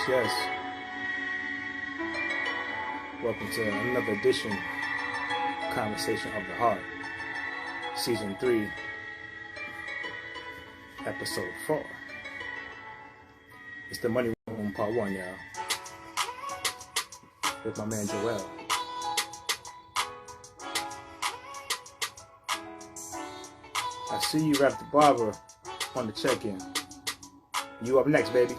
yes. Welcome to another edition of Conversation of the Heart, Season 3, Episode 4. It's the Money Room Part 1, y'all. With my man Joel. I see you wrapped the barber on the check-in. You up next, baby.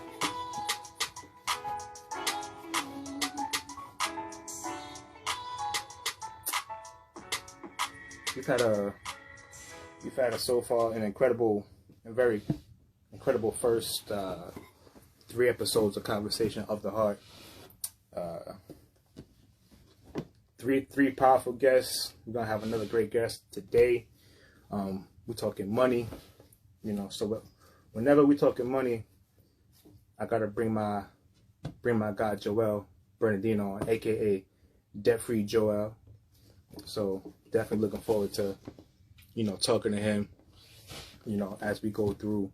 You've had a so far an incredible and very incredible first 3 episodes of Conversation of the Heart. Three powerful guests. We're gonna have another great guest today. We're talking money, so whenever we're talking money, I gotta bring my guy Joel Bernardino on, aka Debt Free Joel. So definitely looking forward to talking to him as we go through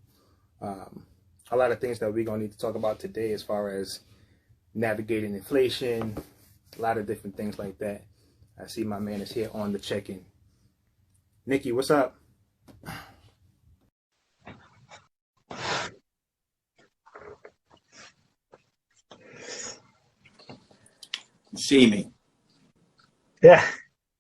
a lot of things that we're gonna need to talk about today, as far as navigating inflation, a lot of different things like that. I see my man is here on the check-in. Nikki, what's up? You see me? Yeah.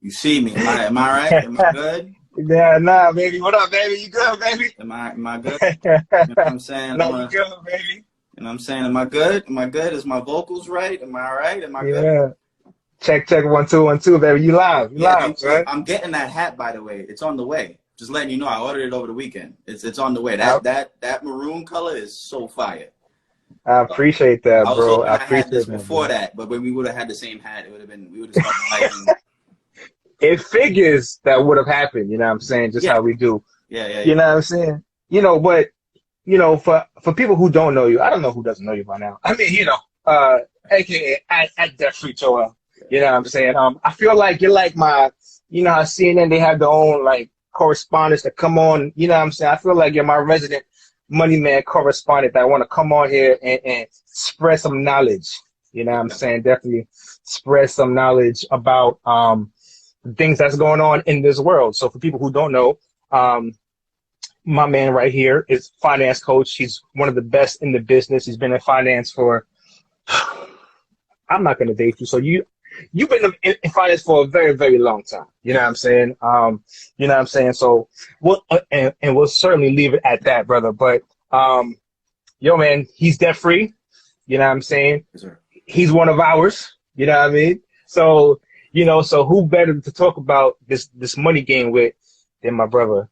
You see me? Am I right? Am I good? Yeah, nah, baby. What up, baby? You good, baby? Am I good? You know what I'm saying? No, you good, baby. You know what I'm saying? Am I good? Am I good? Is my vocals right? Am I all right? Am I good? Yeah. Check 1 2 1 2, baby. You live? Live, right? I'm getting that hat, by the way. It's on the way. Just letting you know, I ordered it over the weekend. It's on the way. That maroon color is so fire. I appreciate that, bro. I had this before that, but when we would have had the same hat, we would have started liking. It figures that would have happened, you know what I'm saying? Just how we do. Yeah. You know what I'm saying? But for people who don't know you, I don't know who doesn't know you by now. I mean, aka at Debt Free Joel. You know what I'm saying? I feel like you're like my, how CNN, they have their own like correspondents that come on, you know what I'm saying? I feel like you're my resident money man correspondent that want to come on here and spread some knowledge. You know what I'm saying? Definitely spread some knowledge about things that's going on in this world. So for people who don't know, my man right here is finance coach. He's one of the best in the business. He's been in finance for, I'm not going to date you. So you've been in finance for a very, very long time. You know what I'm saying? You know what I'm saying? So we'll certainly leave it at that, brother. But, yo, man, he's debt free. You know what I'm saying? Yes, sir. He's one of ours. You know what I mean? So, so who better to talk about this money game with than my brother,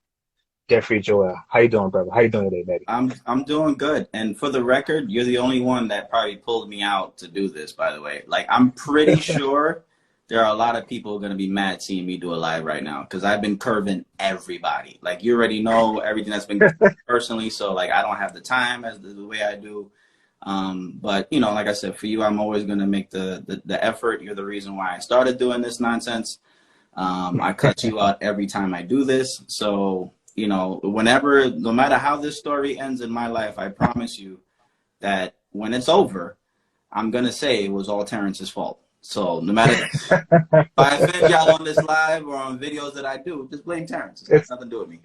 Debt Free Joel? How you doing, brother? How you doing today, baby? I'm doing good. And for the record, you're the only one that probably pulled me out to do this, by the way. Like, I'm pretty sure there are a lot of people going to be mad seeing me do a live right now, because I've been curving everybody. Like, you already know everything that's been personally, so, like, I don't have the time as the way I do. But, like I said, for you, I'm always going to make the effort. You're the reason why I started doing this nonsense. I cut you out every time I do this. So, no matter how this story ends in my life, I promise you that when it's over, I'm going to say it was all Terrence's fault. So no matter if I offend y'all on this live or on videos that I do, just blame Terrence. It's nothing to do with me.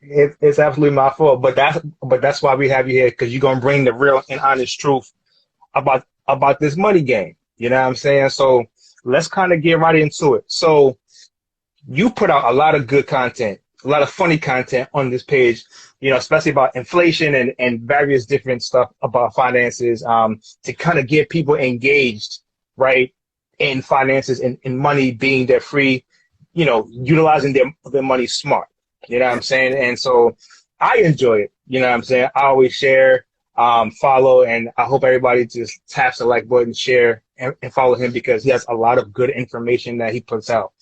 It's absolutely my fault, but that's why we have you here, because you're gonna bring the real and honest truth about this money game. You know what I'm saying? So let's kind of get right into it. So you put out a lot of good content, a lot of funny content on this page, especially about inflation and various different stuff about finances, to kind of get people engaged, right, in finances and money, being debt free, utilizing their money smart. You know what I'm saying? And so I enjoy it. You know what I'm saying? I always share, follow, and I hope everybody just taps the like button, share, and follow him, because he has a lot of good information that he puts out.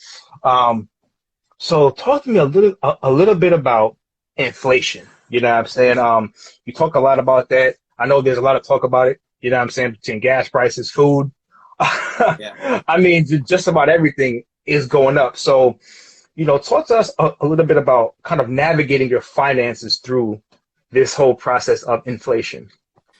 So talk to me a little bit about inflation. You know what I'm saying? You talk a lot about that. I know there's a lot of talk about it. You know what I'm saying? Between gas prices, food. Yeah. I mean, just about everything is going up. So, talk to us a little bit about kind of navigating your finances through this whole process of inflation.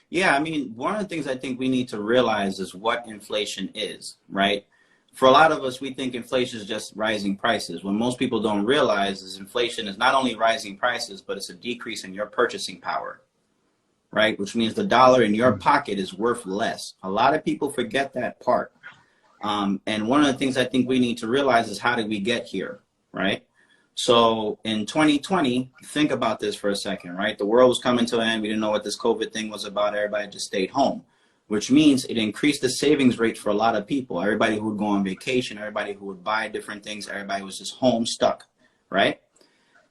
Yeah, I mean, one of the things I think we need to realize is what inflation is, right? For a lot of us, we think inflation is just rising prices. What most people don't realize is inflation is not only rising prices, but it's a decrease in your purchasing power, right? Which means the dollar in your pocket is worth less. A lot of people forget that part. And one of the things I think we need to realize is how did we get here, right? So in 2020, think about this for a second, right? The world was coming to an end. We didn't know what this COVID thing was about. Everybody just stayed home, which means it increased the savings rate for a lot of people. Everybody who would go on vacation, everybody who would buy different things, everybody was just home stuck, right?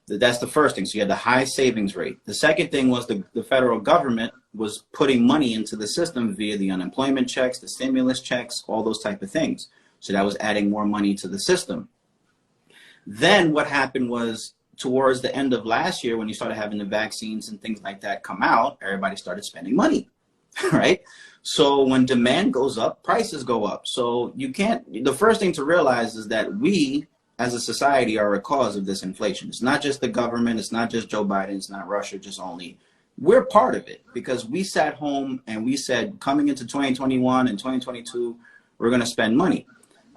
That's the first thing. So you had the high savings rate. The second thing was the federal government was putting money into the system via the unemployment checks, the stimulus checks, all those type of things. So that was adding more money to the system. Then what happened was towards the end of last year, when you started having the vaccines and things like that come out, everybody started spending money, right? So when demand goes up, prices go up. So you can't, the first thing to realize is that we as a society are a cause of this inflation. It's not just the government. It's not just Joe Biden. It's not Russia just only. We're part of it because we sat home and we said coming into 2021 and 2022, we're going to spend money.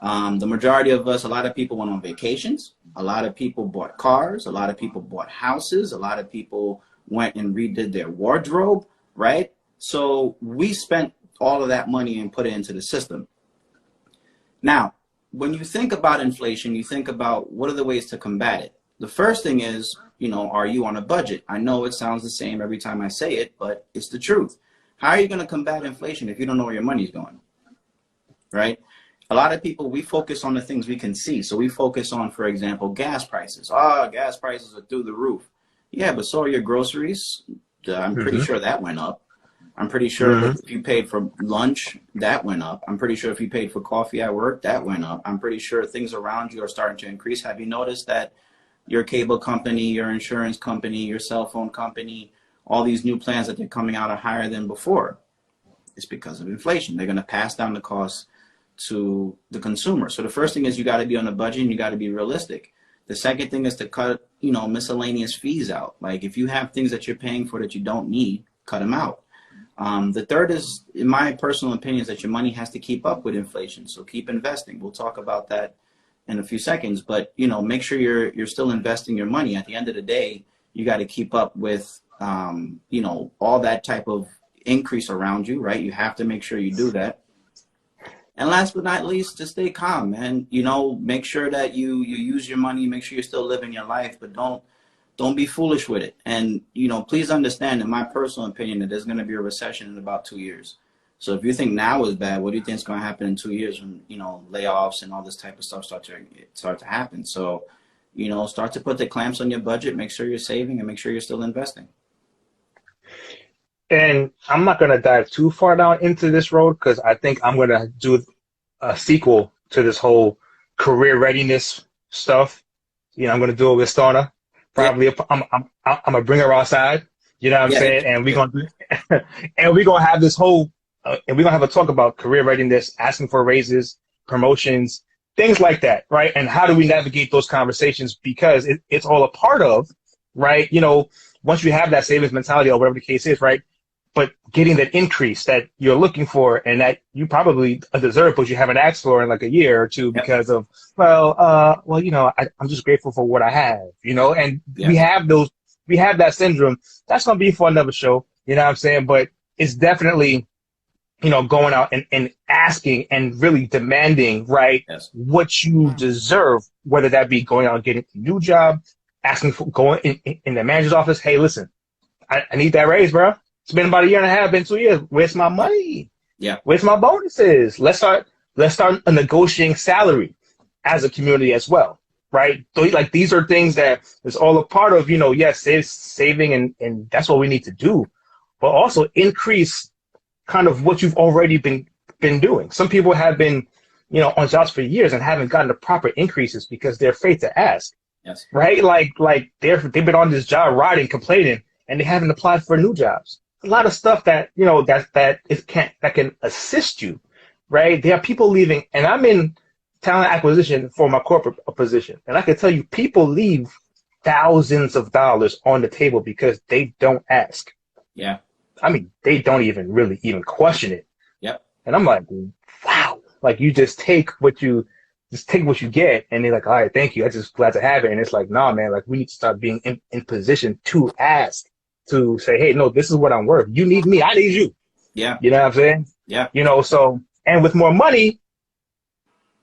The majority of us, a lot of people went on vacations. A lot of people bought cars. A lot of people bought houses. A lot of people went and redid their wardrobe, right? So we spent all of that money and put it into the system. Now, when you think about inflation, you think about what are the ways to combat it. The first thing is, you know, are you on a budget? I know it sounds the same every time I say it, but it's the truth. How are you going to combat inflation if you don't know where your money's going, right? A lot of people, we focus on the things we can see. So we focus on, for example, gas prices. Oh, gas prices are through the roof. Yeah, but so are your groceries. I'm pretty sure that went up. I'm pretty sure that if you paid for lunch, that went up. I'm pretty sure if you paid for coffee at work, that went up. I'm pretty sure things around you are starting to increase. Have you noticed that your cable company, your insurance company, your cell phone company, all these new plans that they're coming out are higher than before? It's because of inflation. They're going to pass down the cost to the consumer. So the first thing is you got to be on a budget and you got to be realistic. The second thing is to cut, you know, miscellaneous fees out. Like if you have things that you're paying for that you don't need, cut them out. The third is, in my personal opinion, is that your money has to keep up with inflation. So keep investing. We'll talk about that in a few seconds, but you know, make sure you're still investing your money. At the end of the day, you got to keep up with, you know, all that type of increase around you, right? You have to make sure you do that. And last but not least, just stay calm, man. You know, make sure that you use your money, make sure you're still living your life, but don't be foolish with it. And, you know, please understand, in my personal opinion, that there's going to be a recession in about 2 years. So if you think now is bad, what do you think is going to happen in 2 years when, you know, layoffs and all this type of stuff start to happen? So, you know, start to put the clamps on your budget, make sure you're saving and make sure you're still investing. And I'm not going to dive too far down into this road because I think I'm going to do a sequel to this whole career readiness stuff. You know, I'm going to do it with Stona. Probably, yeah. I'm gonna bring her outside. You know what I'm saying? And we're gonna have this whole, and we're gonna have a talk about career readiness, asking for raises, promotions, things like that, right? And how do we navigate those conversations? Because it's all a part of, right? You know, once you have that savings mentality or whatever the case is, right? But getting that increase that you're looking for and that you probably deserve, but you haven't asked for in like a year or two because of, well, you know, I'm just grateful for what I have, you know, and we have that syndrome. That's going to be for another show, you know what I'm saying? But it's definitely, you know, going out and asking and really demanding, right, what you deserve, whether that be going out and getting a new job, asking for going in the manager's office. Hey, listen, I need that raise, bro. It's been about a year and a half, been 2 years. Where's my money? Yeah. Where's my bonuses? Let's start negotiating salary as a community as well, right? So like these are things that is all a part of, you know, yes, saving and that's what we need to do, but also increase kind of what you've already been doing. Some people have been, you know, on jobs for years and haven't gotten the proper increases because they're afraid to ask. Yes. Right? Like they've been on this job riding, complaining, and they haven't applied for new jobs. A lot of stuff that, you know, that can assist you, right? There are people leaving, and I'm in talent acquisition for my corporate position, and I can tell you people leave thousands of dollars on the table because they don't ask. Yeah. I mean, they don't even really even question it. Yep. And I'm like, wow, like you just take what you get, and they're like, all right, thank you. I'm just glad to have it. And it's like, nah, man, like we need to start being in position to ask, to say, hey, no, this is what I'm worth. You need me, I need you. Yeah. You know what I'm saying? Yeah. You know, so, and with more money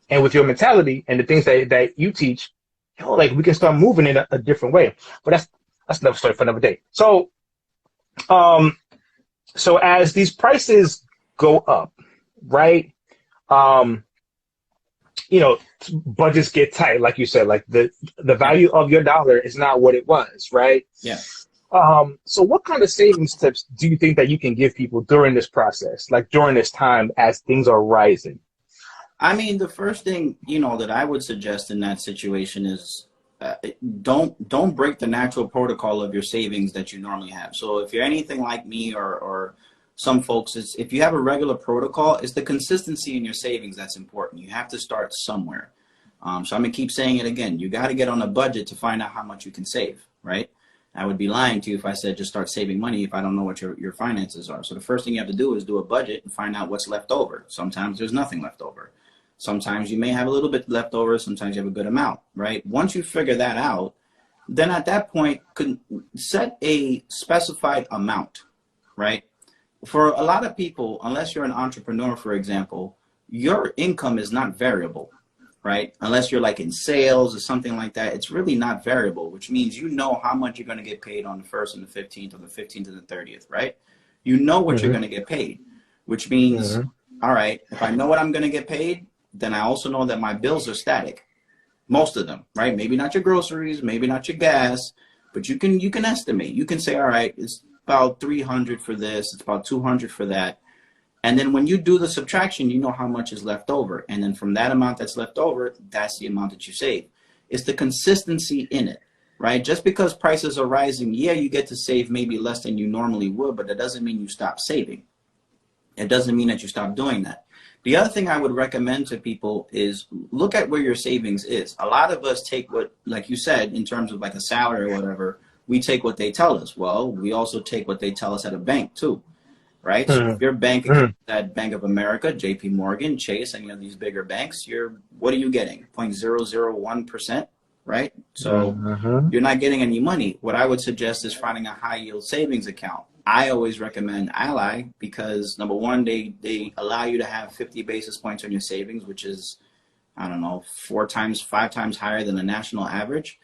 and with your mentality and the things that you teach, you know, like we can start moving in a different way. But that's another story for another day. So, so as these prices go up, right? You know, budgets get tight, like you said, like the value of your dollar is not what it was, right? Yeah. So what kind of savings tips do you think that you can give people during this process, like during this time as things are rising? I mean, the first thing, you know, that I would suggest in that situation is don't break the natural protocol of your savings that you normally have. So if you're anything like me or some folks, if you have a regular protocol, it's the consistency in your savings that's important. You have to start somewhere. So I'm going to keep saying it again. You got to get on a budget to find out how much you can save, right? I would be lying to you if I said just start saving money if I don't know what your finances are. So the first thing you have to do is do a budget and find out what's left over. Sometimes there's nothing left over. Sometimes you may have a little bit left over. Sometimes you have a good amount, right? Once you figure that out, then at that point, set a specified amount, right? For a lot of people, unless you're an entrepreneur, for example, your income is not variable, right? Unless you're like in sales or something like that, it's really not variable, which means you know how much you're going to get paid on the 1st and the 15th or the 15th and the 30th, right? You know what you're going to get paid, which means, all right, if I know what I'm going to get paid, then I also know that my bills are static, most of them, right? Maybe not your groceries, maybe not your gas, but you can estimate. You can say, all right, it's about 300 for this, it's about 200 for that. And then when you do the subtraction, you know how much is left over. And then from that amount that's left over, that's the amount that you save. It's the consistency in it, right? Just because prices are rising, yeah, you get to save maybe less than you normally would, but that doesn't mean you stop saving. It doesn't mean that you stop doing that. The other thing I would recommend to people is look at where your savings is. A lot of us take what, like you said, in terms of like a salary or whatever, we take what they tell us. Well, we also take what they tell us at a bank too, right? So if your bank account at Bank of America, JP Morgan, Chase, any of these bigger banks, what are you getting? 0.001%, right? So you're not getting any money. What I would suggest is finding a high yield savings account. I always recommend Ally because number one, they allow you to have 50 basis points on your savings, which is, I don't know, 5 times higher than the national average.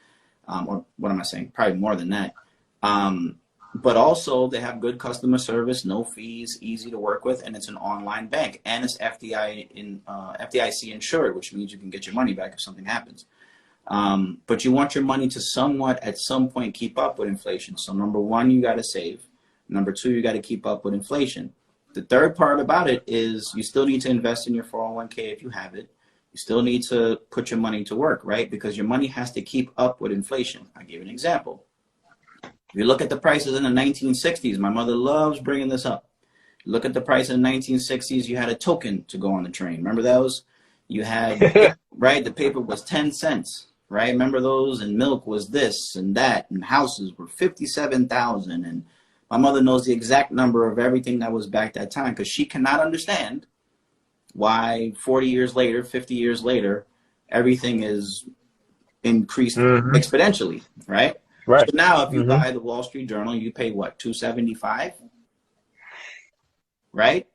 Or what am I saying? Probably more than that. But also they have good customer service, no fees, easy to work with, and it's an online bank, and it's FDIC insured, which means you can get your money back if something happens. But you want your money to somewhat at some point keep up with inflation. So number one, you got to save. Number two, you got to keep up with inflation. The third part about it is you still need to invest in your 401k if you have it. You still need to put your money to work, right? Because your money has to keep up with inflation. I'll give you an example. If you look at the prices in the 1960s, my mother loves bringing this up. Look at the price in the 1960s, you had a token to go on the train. Remember those? You had, right, the paper was 10 cents, right? Remember those? And milk was this and that, and houses were 57,000. And my mother knows the exact number of everything that was back that time because she cannot understand why 40 years later, 50 years later, everything is increased exponentially, right? Right. So now if you buy the Wall Street Journal, you pay what, $2.75? Right?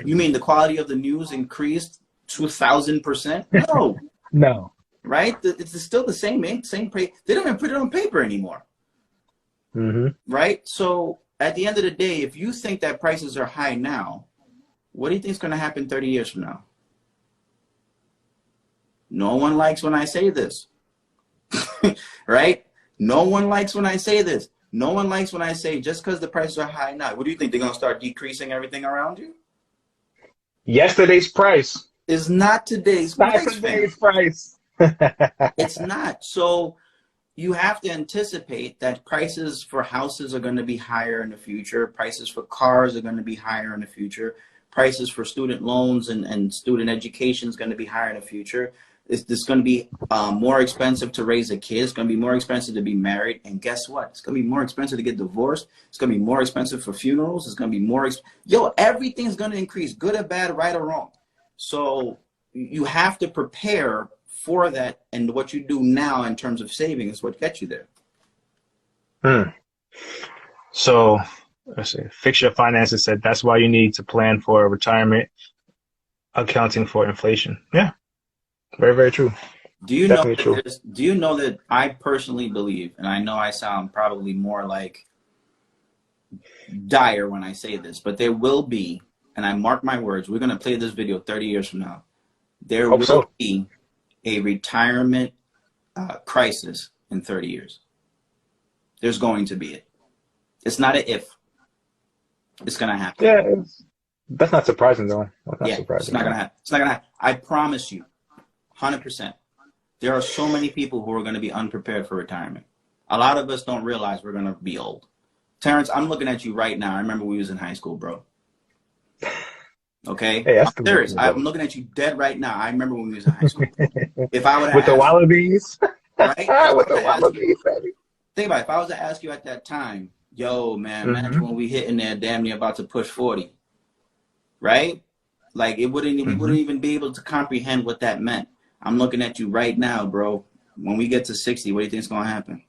You mean the quality of the news increased 2,000%? No. No. Right? It's still the same pay. They don't even put it on paper anymore. Right? So at the end of the day, if you think that prices are high now, what do you think is going to happen 30 years from now? No one likes when I say this. Right? No one likes when I say this. No one likes when I say just because the prices are high now. What do you think? They're going to start decreasing everything around you? Yesterday's price Is not today's price. Not today's price. It's not. So you have to anticipate that prices for houses are going to be higher in the future. Prices for cars are going to be higher in the future. Prices for student loans and student education is going to be higher in the future. It's going to be more expensive to raise a kid. It's going to be more expensive to be married. And guess what? It's going to be more expensive to get divorced. It's going to be more expensive for funerals. It's going to be more. Everything's going to increase, good or bad, right or wrong. So you have to prepare for that. And what you do now in terms of saving is what gets you there. So let's see. Fix Your Finances said that's why you need to plan for retirement, accounting for inflation. Yeah. Very, very true. Do you know that I personally believe, and I know I sound probably more like dire when I say this, but there will be, and I mark my words, we're going to play this video 30 years from now. There will be a retirement crisis in 30 years. There's going to be it. It's not an if. It's going to happen. Yeah, that's not surprising, though. It's not going to happen. It's not going to happen. I promise you. 100%. There are so many people who are going to be unprepared for retirement. A lot of us don't realize we're going to be old. Terrence, I'm looking at you right now. I remember we was in high school, bro. Okay? Hey, I'm serious. I'm looking at you dead right now. I remember when we was in high school. If I would have with the wallabies? Right? With the wallabies, baby. Think about it. If I was to ask you at that time, yo, man, imagine when we hit in there damn near about to push 40. Right? Like, we wouldn't even be able to comprehend what that meant. I'm looking at you right now, bro. When we get to 60, what do you think is going to happen?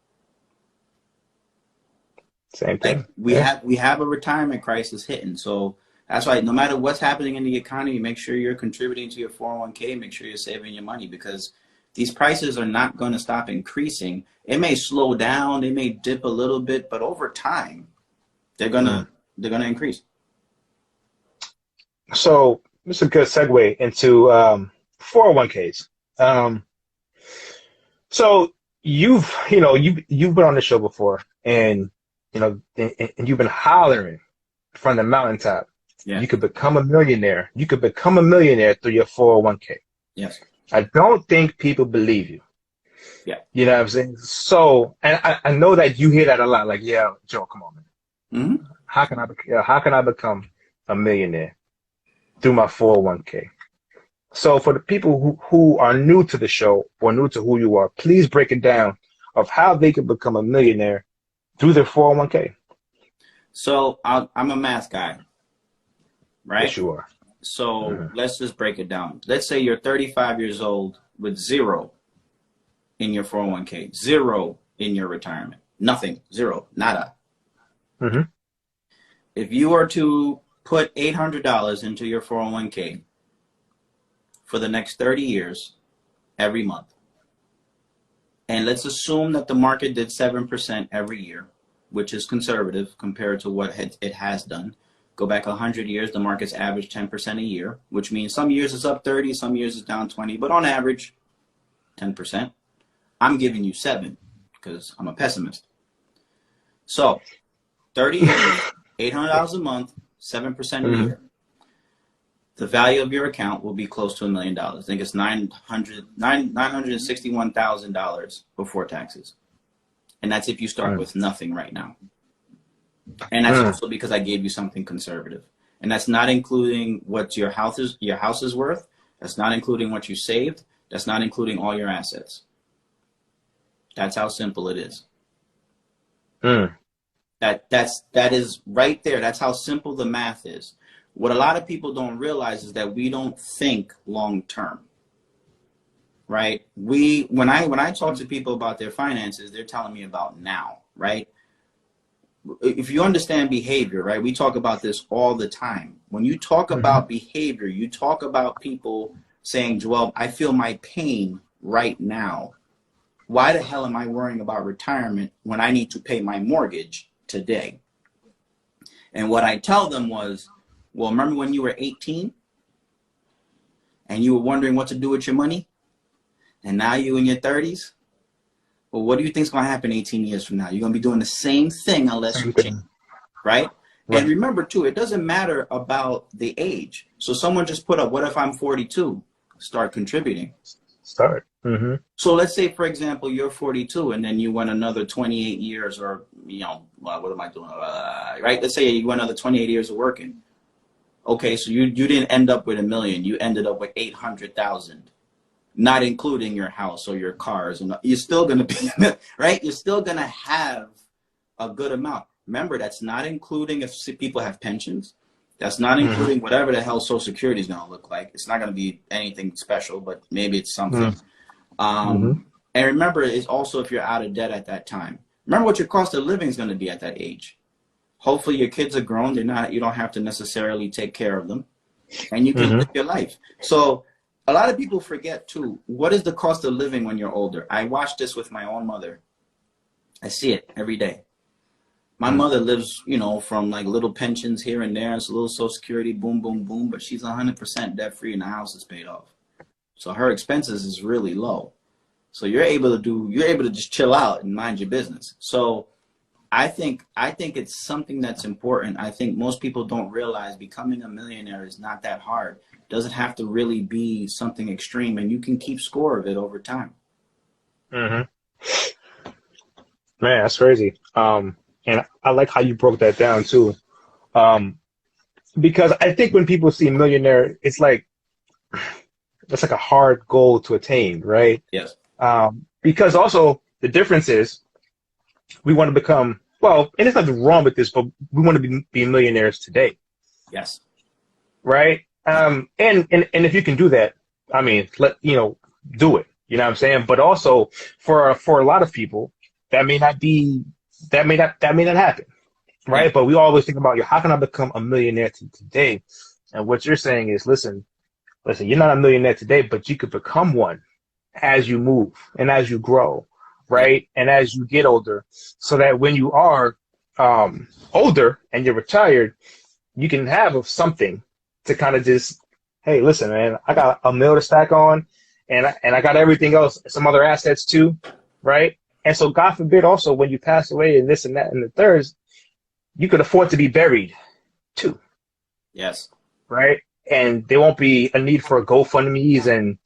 Same thing. Like, we have a retirement crisis hitting. So that's why no matter what's happening in the economy, make sure you're contributing to your 401k. Make sure you're saving your money, because these prices are not going to stop increasing. It may slow down. They may dip a little bit, but over time, they're gonna increase. So this is a good segue into 401ks. So you've been on the show before, and and you've been hollering from the mountaintop. Yeah. You could become a millionaire. You could become a millionaire through your 401k. Yes. I don't think people believe you. Yeah. You know what I'm saying? So, and I know that you hear that a lot. Like, yeah, Joe, come on, man. Mm-hmm. How can I become a millionaire through my 401k? So for the people who are new to the show or new to who you are, please break it down of how they can become a millionaire through their 401k. So I'm a math guy, right? Yes, you are. So let's just break it down. Let's say you're 35 years old with zero in your 401k, zero in your retirement, nothing, zero, nada. Mm-hmm. If you were to put $800 into your 401k for the next 30 years, every month, and let's assume that the market did 7% every year, which is conservative compared to what it has done. Go back 100 years, the market's averaged 10% a year, which means some years it's up 30, some years it's down 20, but on average, 10%. I'm giving you 7 because I'm a pessimist. So 30 years, $800 a month, 7% a year. The value of your account will be close to $1 million. I think it's $961,000 before taxes. And that's if you start with nothing right now. And that's also because I gave you something conservative. And that's not including what your house is worth. That's not including what you saved. That's not including all your assets. That's how simple it is. That is right there. That's how simple the math is. What a lot of people don't realize is that we don't think long term. Right? When I talk to people about their finances, they're telling me about now, right? If you understand behavior, right? We talk about this all the time. When you talk about behavior, you talk about people saying, Joel, I feel my pain right now. Why the hell am I worrying about retirement when I need to pay my mortgage today? And what I tell them was, well, remember when you were 18 and you were wondering what to do with your money? And now you're in your 30s? Well, what do you think is going to happen 18 years from now? You're going to be doing the same thing unless you change, right? And remember, too, it doesn't matter about the age. So someone just put up, what if I'm 42? Start contributing. Start. So let's say, for example, you're 42 and then you went another 28 years or, what am I doing? Right? Let's say you went another 28 years of working. Okay, so you didn't end up with $1 million. You ended up with 800,000. not including your house or your cars, and you're still going to be right. You're still going to have a good amount. Remember, that's not including if people have pensions. That's not including whatever the hell Social Security is going to look like. It's not going to be anything special, but maybe it's something. And remember, it's also if you're out of debt at that time. Remember what your cost of living is going to be at that age. Hopefully your kids are grown. They're not. You don't have to necessarily take care of them, and you can live your life. So a lot of people forget too. What is the cost of living when you're older? I watch this with my own mother. I see it every day. My mother lives, you know, from like little pensions here and there. It's a little Social Security, boom, boom, boom. But she's 100% debt free and the house is paid off. So her expenses is really low. So you're able to just chill out and mind your business. So I think it's something that's important. I think most people don't realize becoming a millionaire is not that hard. It doesn't have to really be something extreme, and you can keep score of it over time. Man, that's crazy. And I like how you broke that down too. Because I think when people see millionaire, it's like a hard goal to attain, right? Yes. Because also the difference is we want to become, well, and there's nothing wrong with this, but we want to be millionaires today. Yes. Right. And if you can do that, I mean, do it. You know what I'm saying? But also for a lot of people, that may not happen, right? But we always think about, how can I become a millionaire today? And what you're saying is, listen, you're not a millionaire today, but you could become one as you move and as you grow, right? And as you get older, so that when you are older and you're retired, you can have something to kind of just, hey, listen, man, I got $1 million to stack on, and I got everything else, some other assets too, right? And so, God forbid, also, when you pass away and this and that and the thirds, you could afford to be buried too. Yes. Right? And there won't be a need for GoFundMe's and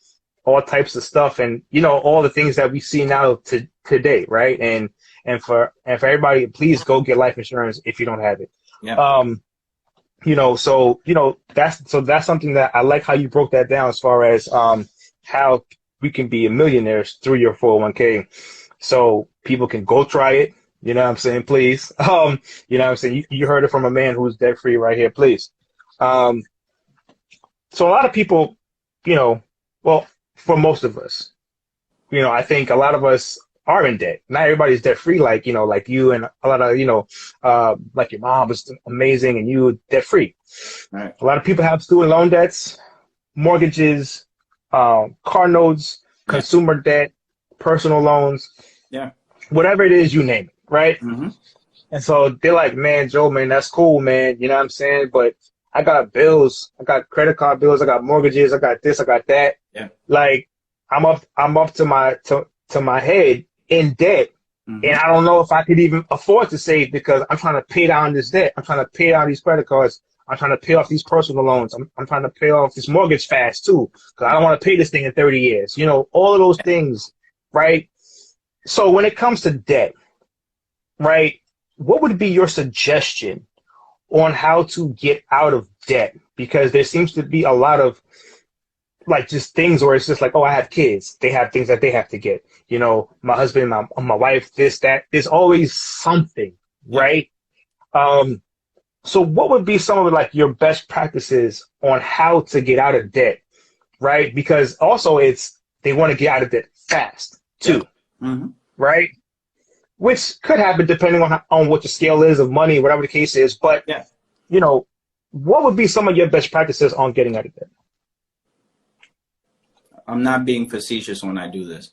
all types of stuff, and all the things that we see now today, right? And for everybody, please go get life insurance if you don't have it. Yeah. That's something that I like how you broke that down as far as how we can be millionaires through your 401k. So people can go try it. You know what I'm saying? Please. You know what I'm saying? You heard it from a man who's debt free right here. Please. So a lot of people, well, for most of us, I think a lot of us are in debt. Not everybody's debt free, like you and a lot of, like your mom was amazing and you debt free. Right. A lot of people have student loan debts, mortgages, car notes, consumer debt, personal loans, whatever it is, you name it, right? And so they're like, man, Joe, man, that's cool, man. You know what I'm saying? But I got bills, I got credit card bills, I got mortgages, I got this, I got that. Yeah. Like I'm up to my head in debt. And I don't know if I could even afford to save because I'm trying to pay down this debt. I'm trying to pay down these credit cards. I'm trying to pay off these personal loans. I'm trying to pay off this mortgage fast too, because I don't want to pay this thing in 30 years. All of those things, right? So when it comes to debt, right, what would be your suggestion on how to get out of debt? Because there seems to be a lot of just things where it's just like, oh, I have kids. They have things that they have to get. My husband, my wife, this, that. There's always something, right? So what would be some of your best practices on how to get out of debt, right? Because also they want to get out of debt fast too, right? Which could happen depending on what the scale is of money, whatever the case is. But, what would be some of your best practices on getting out of debt? I'm not being facetious when I do this.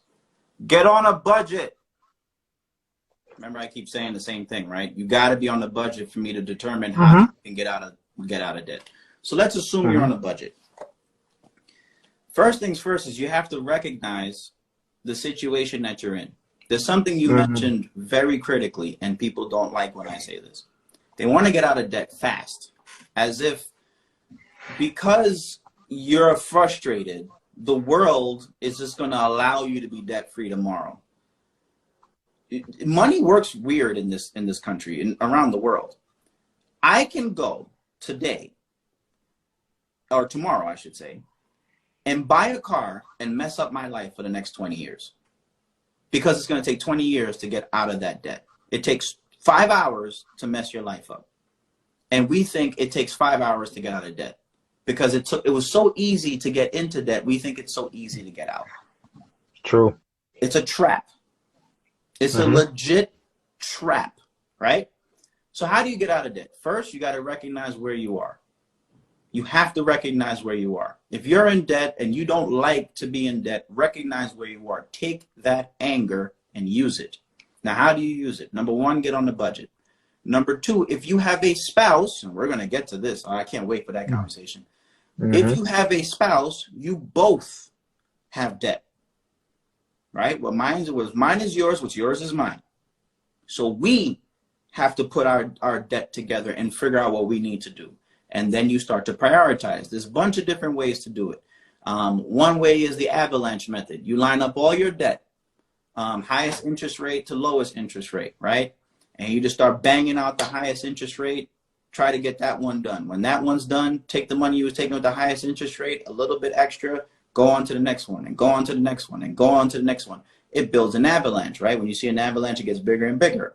Get on a budget. Remember, I keep saying the same thing, right? You got to be on the budget for me to determine how you can get out of debt. So let's assume you're on a budget. First things first is you have to recognize the situation that you're in. There's something you mentioned very critically, and people don't like when I say this. They want to get out of debt fast, as if because you're frustrated, the world is just going to allow you to be debt free tomorrow. Money works weird in this country and around the world. I can go today, or tomorrow, I should say, and buy a car and mess up my life for the next 20 years. Because it's going to take 20 years to get out of that debt. It takes 5 hours to mess your life up. And we think it takes 5 hours to get out of debt. Because it was so easy to get into debt, we think it's so easy to get out. True. It's a trap. It's a legit trap, right? So how do you get out of debt? First, you got to recognize where you are. You have to recognize where you are. If you're in debt and you don't like to be in debt, recognize where you are. Take that anger and use it. Now, how do you use it? Number one, get on the budget. Number two, if you have a spouse, and we're going to get to this. I can't wait for that conversation. If you have a spouse, you both have debt, right? What mine is yours, what's yours is mine. So we have to put our debt together and figure out what we need to do. And then you start to prioritize. There's a bunch of different ways to do it. One way is the avalanche method. You line up all your debt, highest interest rate to lowest interest rate, right? And you just start banging out the highest interest rate. Try to get that one done. When that one's done, take the money you was taking with the highest interest rate, a little bit extra, go on to the next one, and go on to the next one, and go on to the next one. It builds an avalanche, right? When you see an avalanche, it gets bigger and bigger.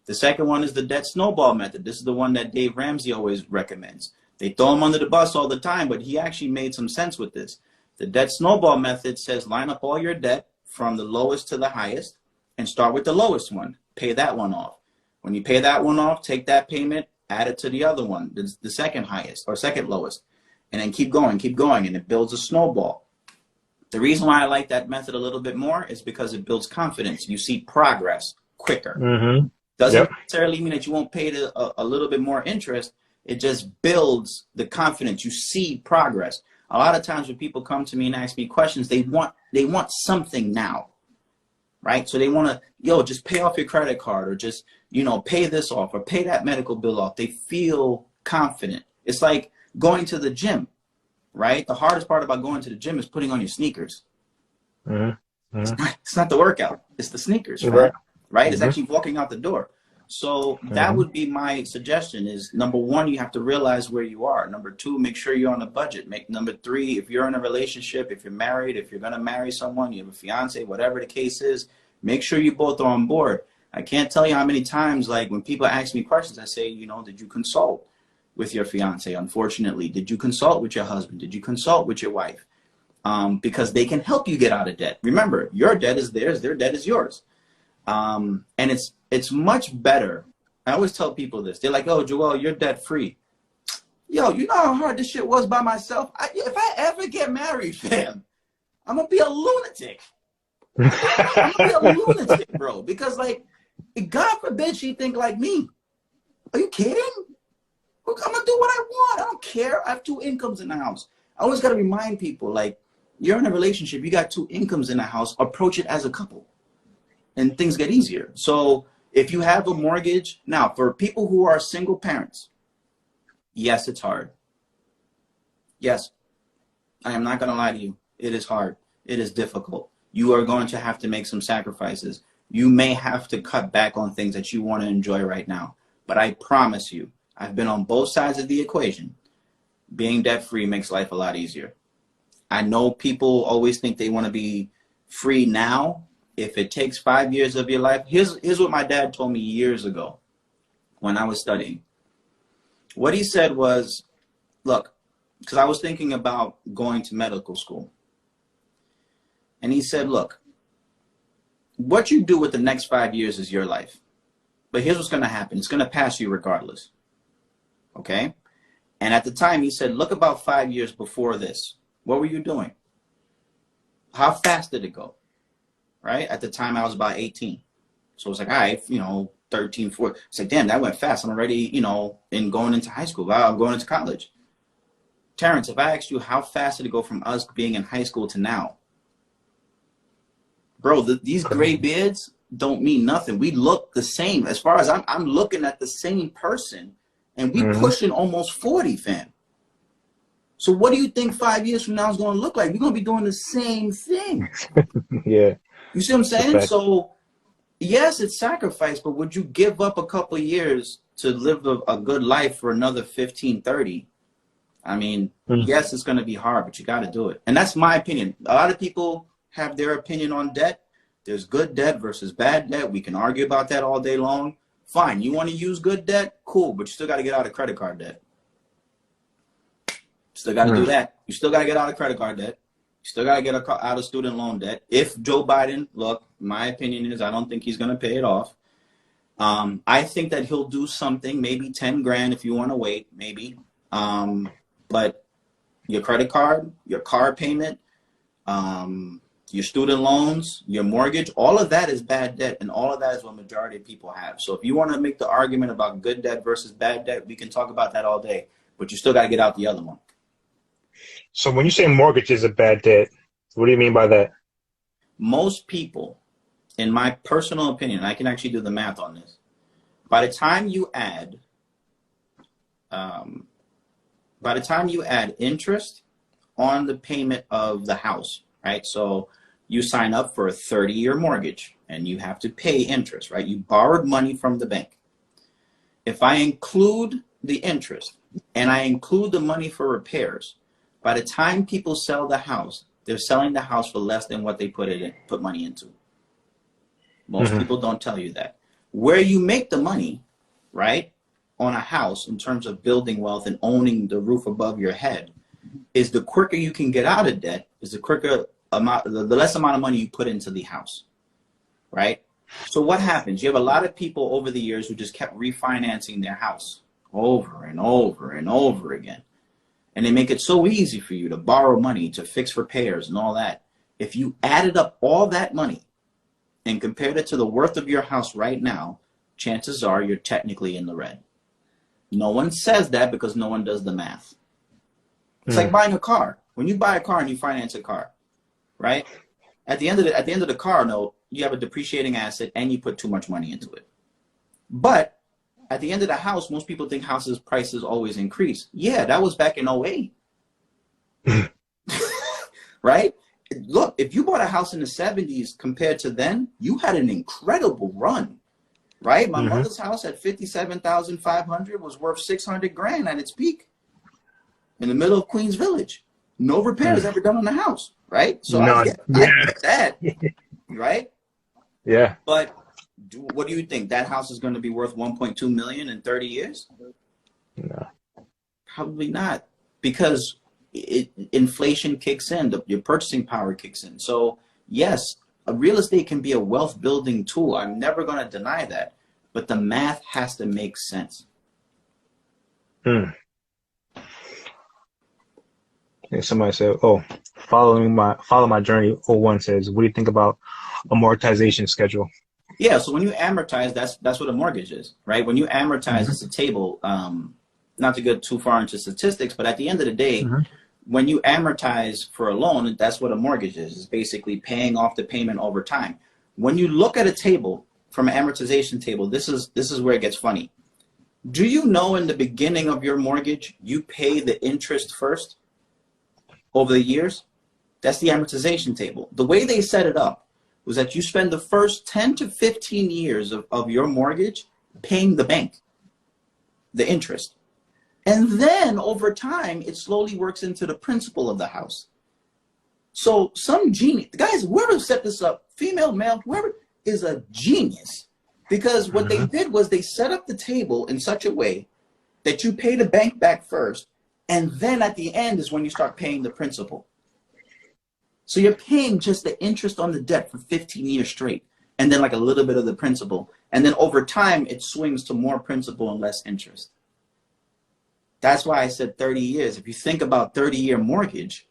The second one is the debt snowball method. This is the one that Dave Ramsey always recommends. They throw him under the bus all the time, but he actually made some sense with this. The debt snowball method says line up all your debt from the lowest to the highest and start with the lowest one. Pay that one off. When you pay that one off, take that payment, add it to the other one, the second highest or second lowest, and then keep going, and it builds a snowball. The reason why I like that method a little bit more is because it builds confidence. You see progress quicker. Doesn't necessarily mean that you won't pay a little bit more interest. It just builds the confidence. You see progress. A lot of times when people come to me and ask me questions, they want something now, right? So they want to, just pay off your credit card, or just, pay this off, or pay that medical bill off. They feel confident. It's like going to the gym, right? The hardest part about going to the gym is putting on your sneakers. It's not the workout. It's the sneakers, right? It's actually walking out the door. So that would be my suggestion is, number one, you have to realize where you are. Number two, make sure you're on a budget. Number three, if you're in a relationship, if you're married, if you're going to marry someone, you have a fiance, whatever the case is, make sure you both are on board. I can't tell you how many times, like, when people ask me questions, I say, did you consult with your fiance? Unfortunately, did you consult with your husband? Did you consult with your wife? Because they can help you get out of debt. Remember, your debt is theirs, their debt is yours. And it's much better. I always tell people this. They're like, "Oh, Joel, you're debt free." Yo, you know how hard this shit was by myself? If I ever get married, fam, I'm going to be a lunatic. I'm going to be a lunatic, bro. Because, like, God forbid she think like me. Are you kidding? Look, I'm going to do what I want. I don't care. I have 2 incomes in the house. I always got to remind people, like, you're in a relationship. You got 2 incomes in the house. Approach it as a couple. And things get easier. So if you have a mortgage, now for people who are single parents, yes, it's hard. Yes, I am not going to lie to you. It is hard. It is difficult. You are going to have to make some sacrifices. You may have to cut back on things that you want to enjoy right now. But I promise you, I've been on both sides of the equation. Being debt-free makes life a lot easier. I know people always think they want to be free now. If it takes 5 years of your life, here's what my dad told me years ago when I was studying. What he said was, look, because I was thinking about going to medical school. And he said, look, what you do with the next 5 years is your life. But here's what's going to happen. It's going to pass you regardless. Okay? And at the time, he said, look about 5 years before this. What were you doing? How fast did it go? Right? At the time, I was about 18. So it was like, all right, 13, 14. It's like, damn, that went fast. I'm already, in going into high school. I'm going into college. Terrence, if I asked you how fast did it go from us being in high school to now? Bro, these gray beards don't mean nothing. We look the same. As far as I'm looking at the same person, and we pushing almost 40, fam. So what do you think 5 years from now is going to look like? We're going to be doing the same thing. Yeah. You see what I'm saying? So, yes, it's sacrifice, but would you give up a couple of years to live a good life for another 15, 30? I mean, Mm. yes, it's going to be hard, but you got to do it. And that's my opinion. A lot of people have their opinion on debt. There's good debt versus bad debt. We can argue about that all day long. Fine. You want to use good debt? Cool. But you still got to get out of credit card debt. Still got to do that. You still got to get out of credit card debt. You still got to get out of student loan debt. If Joe Biden, look, my opinion is I don't think he's going to pay it off. I think that he'll do something, maybe 10 grand if you want to wait, maybe. But your credit card, your car payment, your student loans, your mortgage, all of that is bad debt, and all of that is what majority of people have. So if you want to make the argument about good debt versus bad debt, we can talk about that all day, but you still got to get out the other one. So when you say mortgage is a bad debt, what do you mean by that? Most people, in my personal opinion, I can actually do the math on this. By the time you add interest on the payment of the house, right? So you sign up for a 30-year mortgage and you have to pay interest, right? You borrowed money from the bank. If I include the interest and I include the money for repairs, by the time people sell the house, they're selling the house for less than what they put money into. Most people don't tell you that. Where you make the money, right, on a house in terms of building wealth and owning the roof above your head, is the quicker you can get out of debt, is the less amount of money you put into the house, right? So what happens? You have a lot of people over the years who just kept refinancing their house over and over and over again. And they make it so easy for you to borrow money to fix repairs and all that. If you added up all that money and compared it to the worth of your house right now, chances are you're technically in the red. No one says that because no one does the math. It's like buying a car. When you buy a car and you finance a car, right? At the end of the car note, you have a depreciating asset and you put too much money into it. But at the end of the house, most people think houses prices always increase. Yeah, that was back in 08. Right? Look, if you bought a house in the 70s compared to then, you had an incredible run. Right? My mother's house at $57,500 was worth 600 grand at its peak in the middle of Queens Village. No repairs ever done on the house, right? So I get that, right? Yeah. But what do you think? That house is going to be worth 1.2 million in 30 years? No. Probably not, because inflation kicks in, your purchasing power kicks in. So yes, a real estate can be a wealth building tool. I'm never going to deny that, but the math has to make sense. Yeah, somebody said, "Oh, follow my journey." 01 says, "What do you think about amortization schedule?" Yeah, so when you amortize, that's what a mortgage is, right? When you amortize, it's a table. Not to get too far into statistics, but at the end of the day, when you amortize for a loan, that's what a mortgage is. It's basically paying off the payment over time. When you look at a table from an amortization table, this is where it gets funny. Do you know in the beginning of your mortgage, you pay the interest first over the years? That's the amortization table. The way they set it up was that you spend the first 10 to 15 years of your mortgage paying the bank, the interest. And then over time, it slowly works into the principal of the house. So some genius, guys, whoever set this up, female, male, whoever, is a genius. Because what they did was they set up the table in such a way that you pay the bank back first, and then at the end is when you start paying the principal. So you're paying just the interest on the debt for 15 years straight, and then like a little bit of the principal. And then over time, it swings to more principal and less interest. That's why I said 30 years. If you think about 30-year mortgage,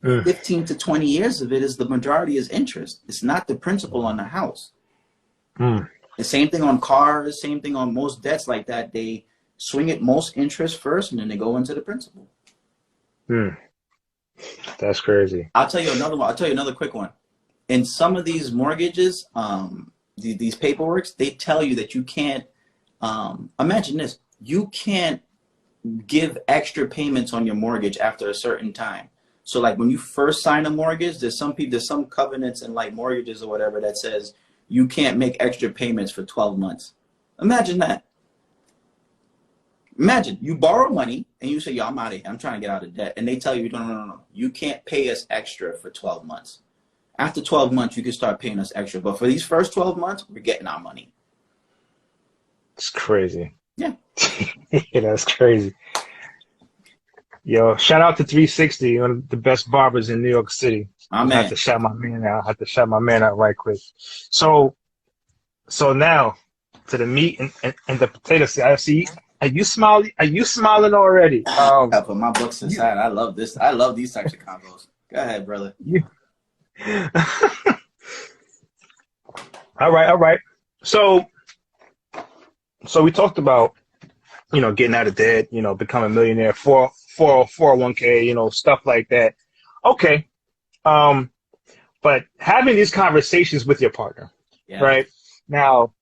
15 to 20 years of it is the majority is interest. It's not the principal on the house. The same thing on cars, same thing on most debts like that. They swing it most interest first, and then they go into the principal. That's crazy. I'll tell you another one. I'll tell you another quick one. In some of these mortgages, these paperworks, they tell you that you can't, imagine this, you can't give extra payments on your mortgage after a certain time. So like when you first sign a mortgage, there's some covenants in like mortgages or whatever that says you can't make extra payments for 12 months. Imagine that. Imagine you borrow money and you say, yo, I'm out of here. I'm trying to get out of debt. And they tell you, no. You can't pay us extra for 12 months. After 12 months, you can start paying us extra. But for these first 12 months, we're getting our money. It's crazy. Yeah. Yeah, that's crazy. Yo, shout out to 360, one of the best barbers in New York City. I have to shout my man out. I have to shout my man out right quick. So now to the meat and the potatoes. I see. Are you smiling? Are you smiling already? I put my books aside. I love this. I love these types of combos. Go ahead, brother. All right. So we talked about, getting out of debt, becoming a millionaire, 401k, stuff like that. Okay. But having these conversations with your partner, right? Now,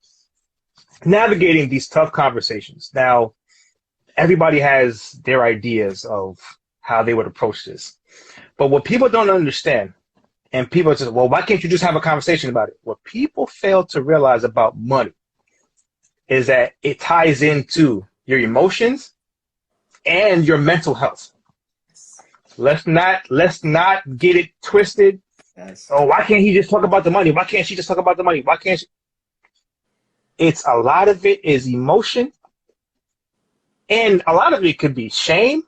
navigating these tough conversations. Now, everybody has their ideas of how they would approach this. But what people don't understand, and people just, well, why can't you just have a conversation about it? What people fail to realize about money is that it ties into your emotions and your mental health. Let's not get it twisted. Yes. Oh, why can't he just talk about the money? Why can't she just talk about the money? Why can't she? It's a lot of it is emotion, and a lot of it could be shame,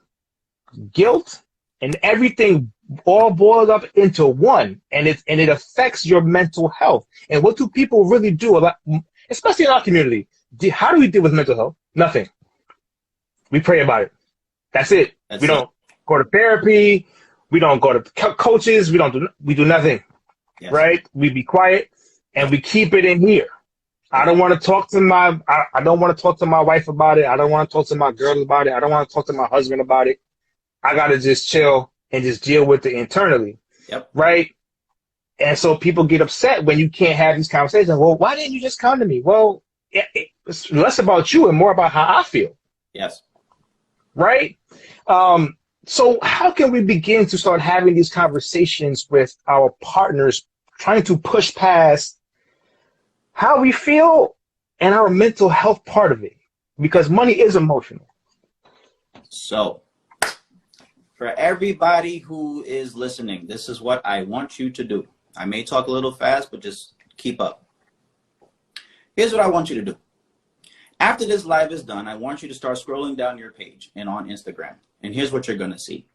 guilt, and everything all boiled up into one, and it affects your mental health. And what do people really do a lot, especially in our community? How do we deal with mental health? Nothing. We pray about it. That's it. We don't go to therapy. We don't go to coaches. We do nothing. Yes. Right? We be quiet and we keep it in here. I don't want to talk to my wife about it. I don't want to talk to my girls about it. I don't want to talk to my husband about it. I got to just chill and just deal with it internally. Yep. Right? And so people get upset when you can't have these conversations. Well, why didn't you just come to me? Well, it's less about you and more about how I feel. Yes. Right? So how can we begin to start having these conversations with our partners, trying to push past how we feel and our mental health part of it? Because money is emotional. So, for everybody who is listening, this is what I want you to do. I may talk a little fast, but just keep up. Here's what I want you to do. After this live is done, I want you to start scrolling down your page and on Instagram. And here's what you're going to see.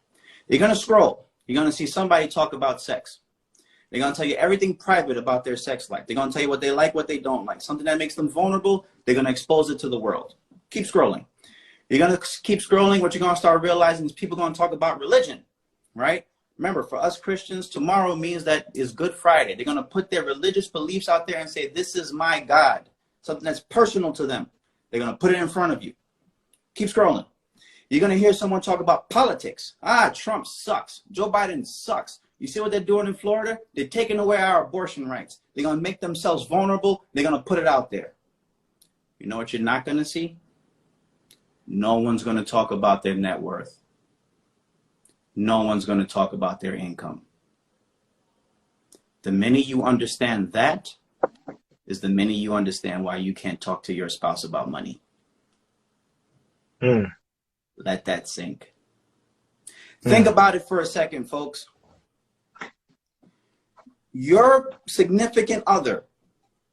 You're going to scroll. You're going to see somebody talk about sex. They're going to tell you everything private about their sex life. They're going to tell you what they like, what they don't like. Something that makes them vulnerable, they're going to expose it to the world. Keep scrolling. You're going to keep scrolling. What you're going to start realizing is people are going to talk about religion, right? Remember, for us Christians, tomorrow means that is Good Friday. They're going to put their religious beliefs out there and say, this is my God, something that's personal to them. They're going to put it in front of you. Keep scrolling. You're going to hear someone talk about politics. Trump sucks. Joe Biden sucks. You see what they're doing in Florida? They're taking away our abortion rights. They're going to make themselves vulnerable. They're going to put it out there. You know what you're not going to see? No one's going to talk about their net worth. No one's going to talk about their income. The minute you understand that is the minute you understand why you can't talk to your spouse about money. Let that sink. Think about it for a second, folks. Your significant other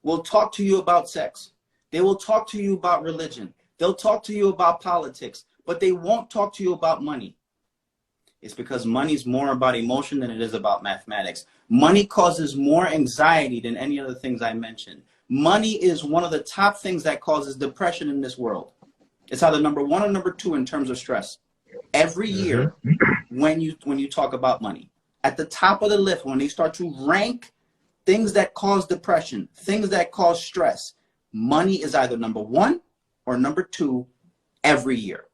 will talk to you about sex. They will talk to you about religion. They'll talk to you about politics, but they won't talk to you about money. It's because money is more about emotion than it is about mathematics. Money causes more anxiety than any other things I mentioned. Money is one of the top things that causes depression in this world. It's either number one or number two in terms of stress. Every year, when you talk about money, at the top of the list, when they start to rank things that cause depression, things that cause stress, money is either number one or number two every year.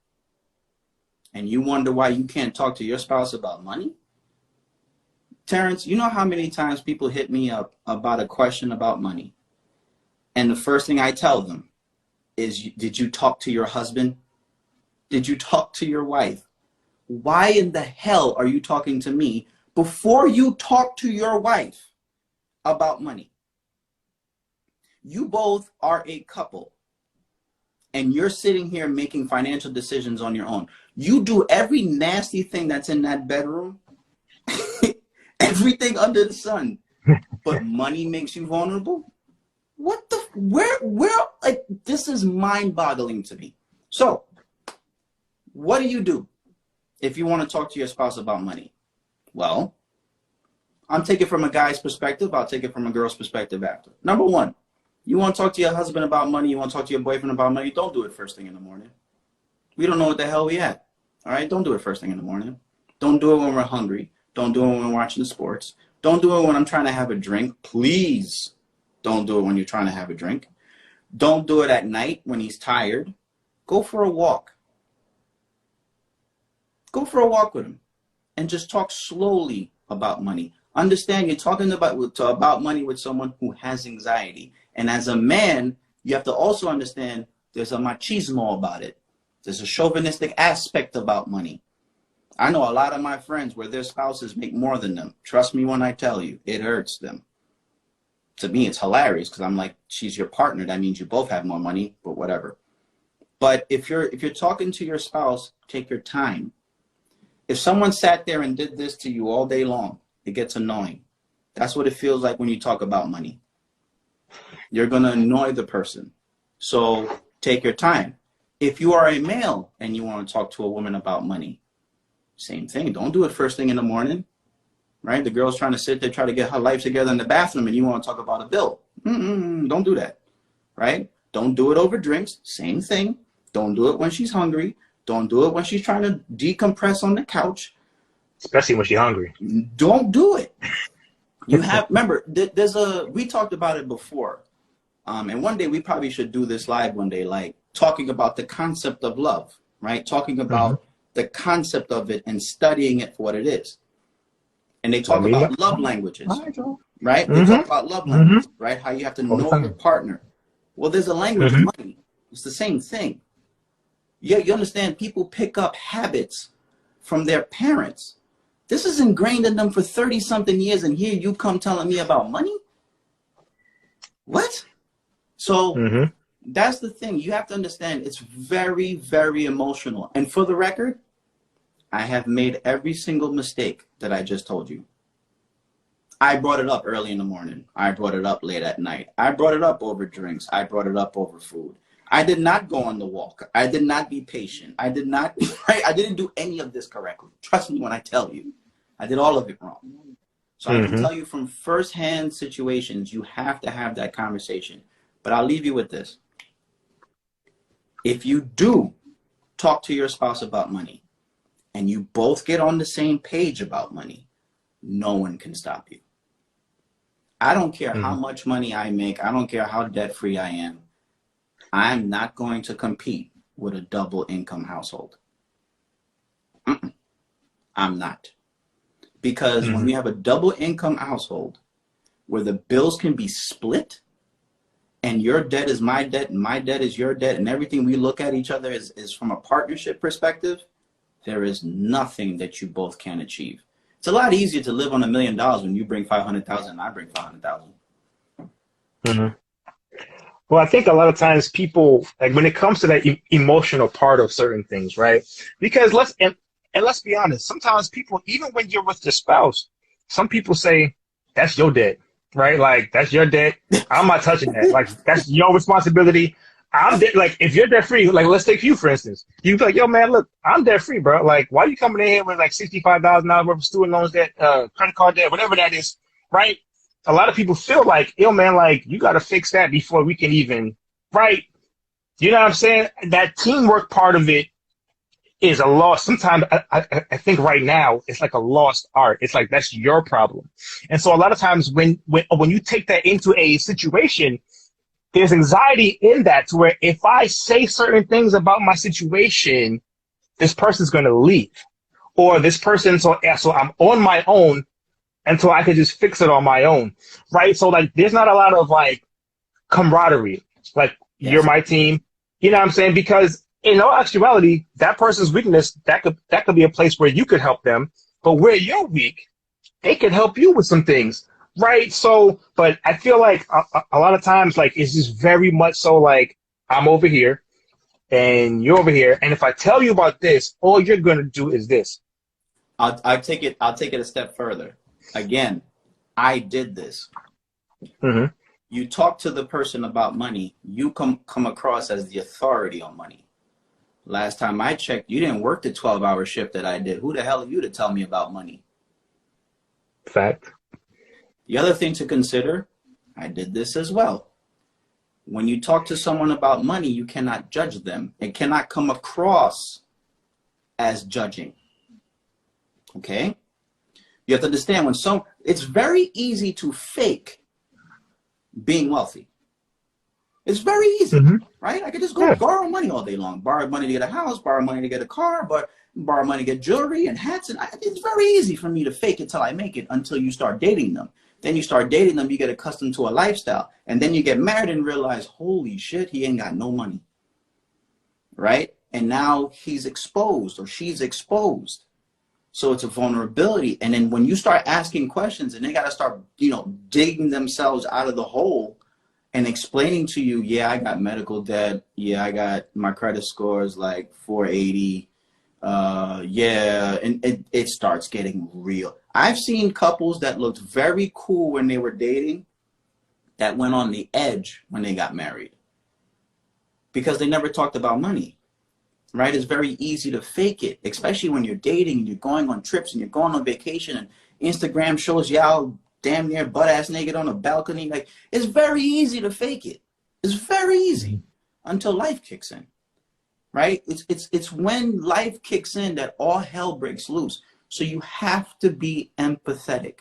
And you wonder why you can't talk to your spouse about money? Terrence, you know how many times people hit me up about a question about money? And the first thing I tell them is, did you talk to your husband? Did you talk to your wife? Why in the hell are you talking to me before you talk to your wife about money? You both are a couple. and you're sitting here making financial decisions on your own. You do every nasty thing that's in that bedroom, everything under the sun, but money makes you vulnerable? What the, where, like, this is mind-boggling to me. So, what do you do if you want to talk to your spouse about money? Well, I'm taking it from a guy's perspective. I'll take it from a girl's perspective after. Number one, you want to talk to your husband about money, you want to talk to your boyfriend about money, don't do it first thing in the morning. We don't know what the hell we at. All right? Don't do it first thing in the morning. Don't do it when we're hungry. Don't do it when we're watching the sports. Don't do it when I'm trying to have a drink. Please don't do it when you're trying to have a drink. Don't do it at night when he's tired. Go for a walk. Go for a walk with him and just talk slowly about money. Understand you're talking about money with someone who has anxiety. And as a man, you have to also understand there's a machismo about it. There's a chauvinistic aspect about money. I know a lot of my friends where their spouses make more than them. Trust me when I tell you, it hurts them. To me, it's hilarious because I'm like, she's your partner. That means you both have more money, but whatever. But if you're talking to your spouse, take your time. If someone sat there and did this to you all day long, it gets annoying. That's what it feels like when you talk about money. You're going to annoy the person. So take your time. If you are a male and you want to talk to a woman about money, same thing. Don't do it first thing in the morning, right? The girl's trying to sit there, try to get her life together in the bathroom, and you want to talk about a bill. Don't do that, right? Don't do it over drinks. Same thing. Don't do it when she's hungry. Don't do it when she's trying to decompress on the couch. Especially when she's hungry. Don't do it. You have, remember, we talked about it before. And one day we probably should do this live one day, like talking about the concept of love, right? Talking about the concept of it and studying it for what it is. And they talk about love languages, right? They talk about love language, right? How you have to know your partner. Well, there's a language of money. It's the same thing. Yeah, you understand, people pick up habits from their parents. This is ingrained in them for 30-something years, and here you come telling me about money? What? So that's the thing. You have to understand it's very, very emotional. And for the record, I have made every single mistake that I just told you. I brought it up early in the morning. I brought it up late at night. I brought it up over drinks. I brought it up over food. I did not go on the walk. I did not be patient. I did not, right? I didn't do any of this correctly. Trust me when I tell you. I did all of it wrong. So I can tell you from firsthand situations, you have to have that conversation. But I'll leave you with this. If you do talk to your spouse about money and you both get on the same page about money, no one can stop you. I don't care how much money I make. I don't care how debt-free I am. I'm not going to compete with a double income household. I'm not. Because when we have a double income household where the bills can be split and your debt is my debt and my debt is your debt and everything we look at each other is from a partnership perspective, there is nothing that you both can achieve. It's a lot easier to live on $1 million when you bring 500,000 and I bring 500,000. Well, I think a lot of times people, like when it comes to that emotional part of certain things, right? Because let's be honest, sometimes people, even when you're with your spouse, some people say, that's your debt, right? Like, that's your debt. I'm not touching that. Like, that's your responsibility. I'm debt. Like, if you're debt free, like, let's take you, for instance. You be like, yo, man, look, I'm debt free, bro. Like, why are you coming in here with like $65,000 worth of student loans debt, credit card debt, whatever that is, right? A lot of people feel like, yo, man, like, you got to fix that before we can even, right? You know what I'm saying? That teamwork part of it is a loss. Sometimes I think right now it's like a lost art. It's like, that's your problem. And so a lot of times when you take that into a situation, there's anxiety in that to where if I say certain things about my situation, this person's going to leave. Or this person, so I'm on my own until I could just fix it on my own, right? So like, there's not a lot of like camaraderie. Like, you're my team, you know what I'm saying? Because in all actuality, that person's weakness, that could be a place where you could help them. But where you're weak, they could help you with some things, right? So, but I feel like a lot of times, like, it's just very much so like, I'm over here, and you're over here, and if I tell you about this, all you're gonna do is this. I'll take it a step further. Again, I did this. Mm-hmm. You talk to the person about money, you come across as the authority on money. Last time I checked, you didn't work the 12-hour shift that I did. Who the hell are you to tell me about money? Fact. The other thing to consider, I did this as well. When you talk to someone about money, you cannot judge them. It cannot come across as judging. Okay? You have to understand it's very easy to fake being wealthy. It's very easy, right? I could just go borrow money all day long. Borrow money to get a house, borrow money to get a car, borrow money to get jewelry and hats. And it's very easy for me to fake it till I make it, until you start dating them. Then you start dating them, you get accustomed to a lifestyle. And then you get married and realize, holy shit, he ain't got no money, right? And now he's exposed or she's exposed. So it's a vulnerability. And then when you start asking questions and they got to start, digging themselves out of the hole and explaining to you, yeah, I got medical debt. Yeah, I got my credit score is like 480. Yeah. And it starts getting real. I've seen couples that looked very cool when they were dating that went on the edge when they got married because they never talked about money. Right? It's very easy to fake it, especially when you're dating and you're going on trips and you're going on vacation and Instagram shows y'all damn near butt ass naked on a balcony. Like, it's very easy to fake it. It's very easy until life kicks in. Right? It's when life kicks in that all hell breaks loose. So you have to be empathetic.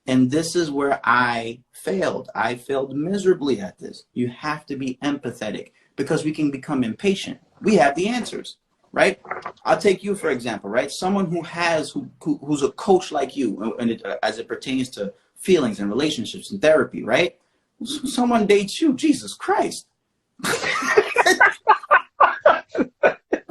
And this is where I failed. I failed miserably at this. You have to be empathetic because we can become impatient. We have the answers, right? I'll take you, for example, right? Someone who's a coach like you, and as it pertains to feelings and relationships and therapy, right? Someone dates you, Jesus Christ.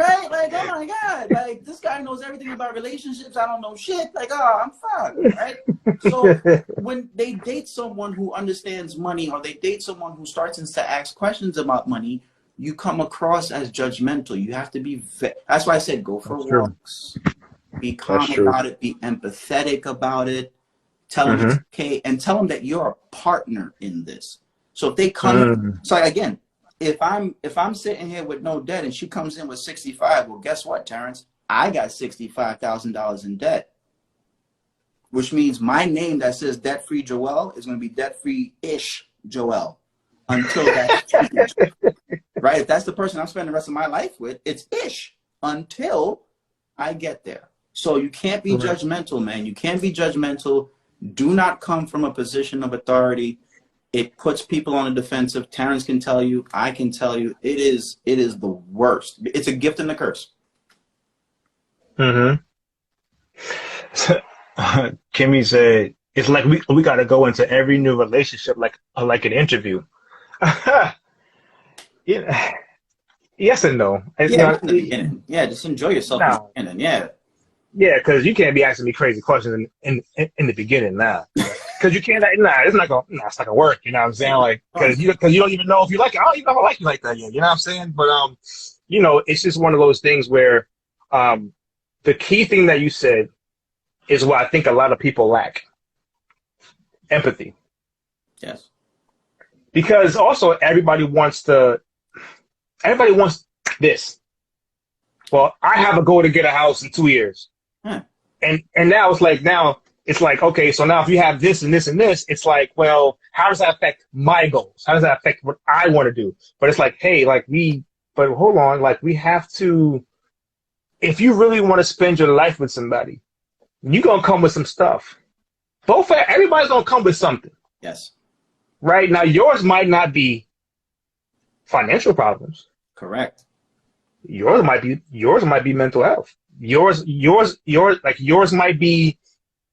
Right? Like, oh my God, like this guy knows everything about relationships. I don't know shit. Like, oh, I'm fucked, right? So when they date someone who understands money or they date someone who starts to ask questions about money, you come across as judgmental. You have to be, that's why I said go for walks. Be calm about it. Be empathetic about it. Tell them it's okay. And tell them that you're a partner in this. So if they come, so again, if I'm sitting here with no debt and she comes in with 65, well, guess what, Terrence? I got $65,000 in debt. Which means my name that says debt-free Joel is going to be debt-free-ish Joel. Until that changes. Right? If that's the person I'm spending the rest of my life with, it's ish until I get there. So you can't be judgmental, man. You can't be judgmental. Do not come from a position of authority. It puts people on the defensive. Terrence can tell you, I can tell you, it is the worst. It's a gift and a curse. Kimmy said, it's like we got to go into every new relationship like an interview. Yeah. Yes and no. It's not, in the beginning. Yeah, just enjoy yourself in the beginning. Yeah. Yeah, because you can't be asking me crazy questions in the beginning now. Because you can't. It's not gonna work. You know what I'm saying? Like, because you don't even know if you like it. I don't even know if I like you like that yet. You know what I'm saying? But it's just one of those things where the key thing that you said is what I think a lot of people lack: empathy. Yes. Because also everybody wants this. Well, I have a goal to get a house in 2 years. And now it's like, okay, so now if you have this and this and this, it's like, well, how does that affect my goals? How does that affect what I want to do? But it's like, hey, but hold on, like we have to, if you really want to spend your life with somebody, you're going to come with some stuff. Everybody's going to come with something. Yes. Right? Now, yours might not be financial problems. Correct. Yours might be mental health. Yours might be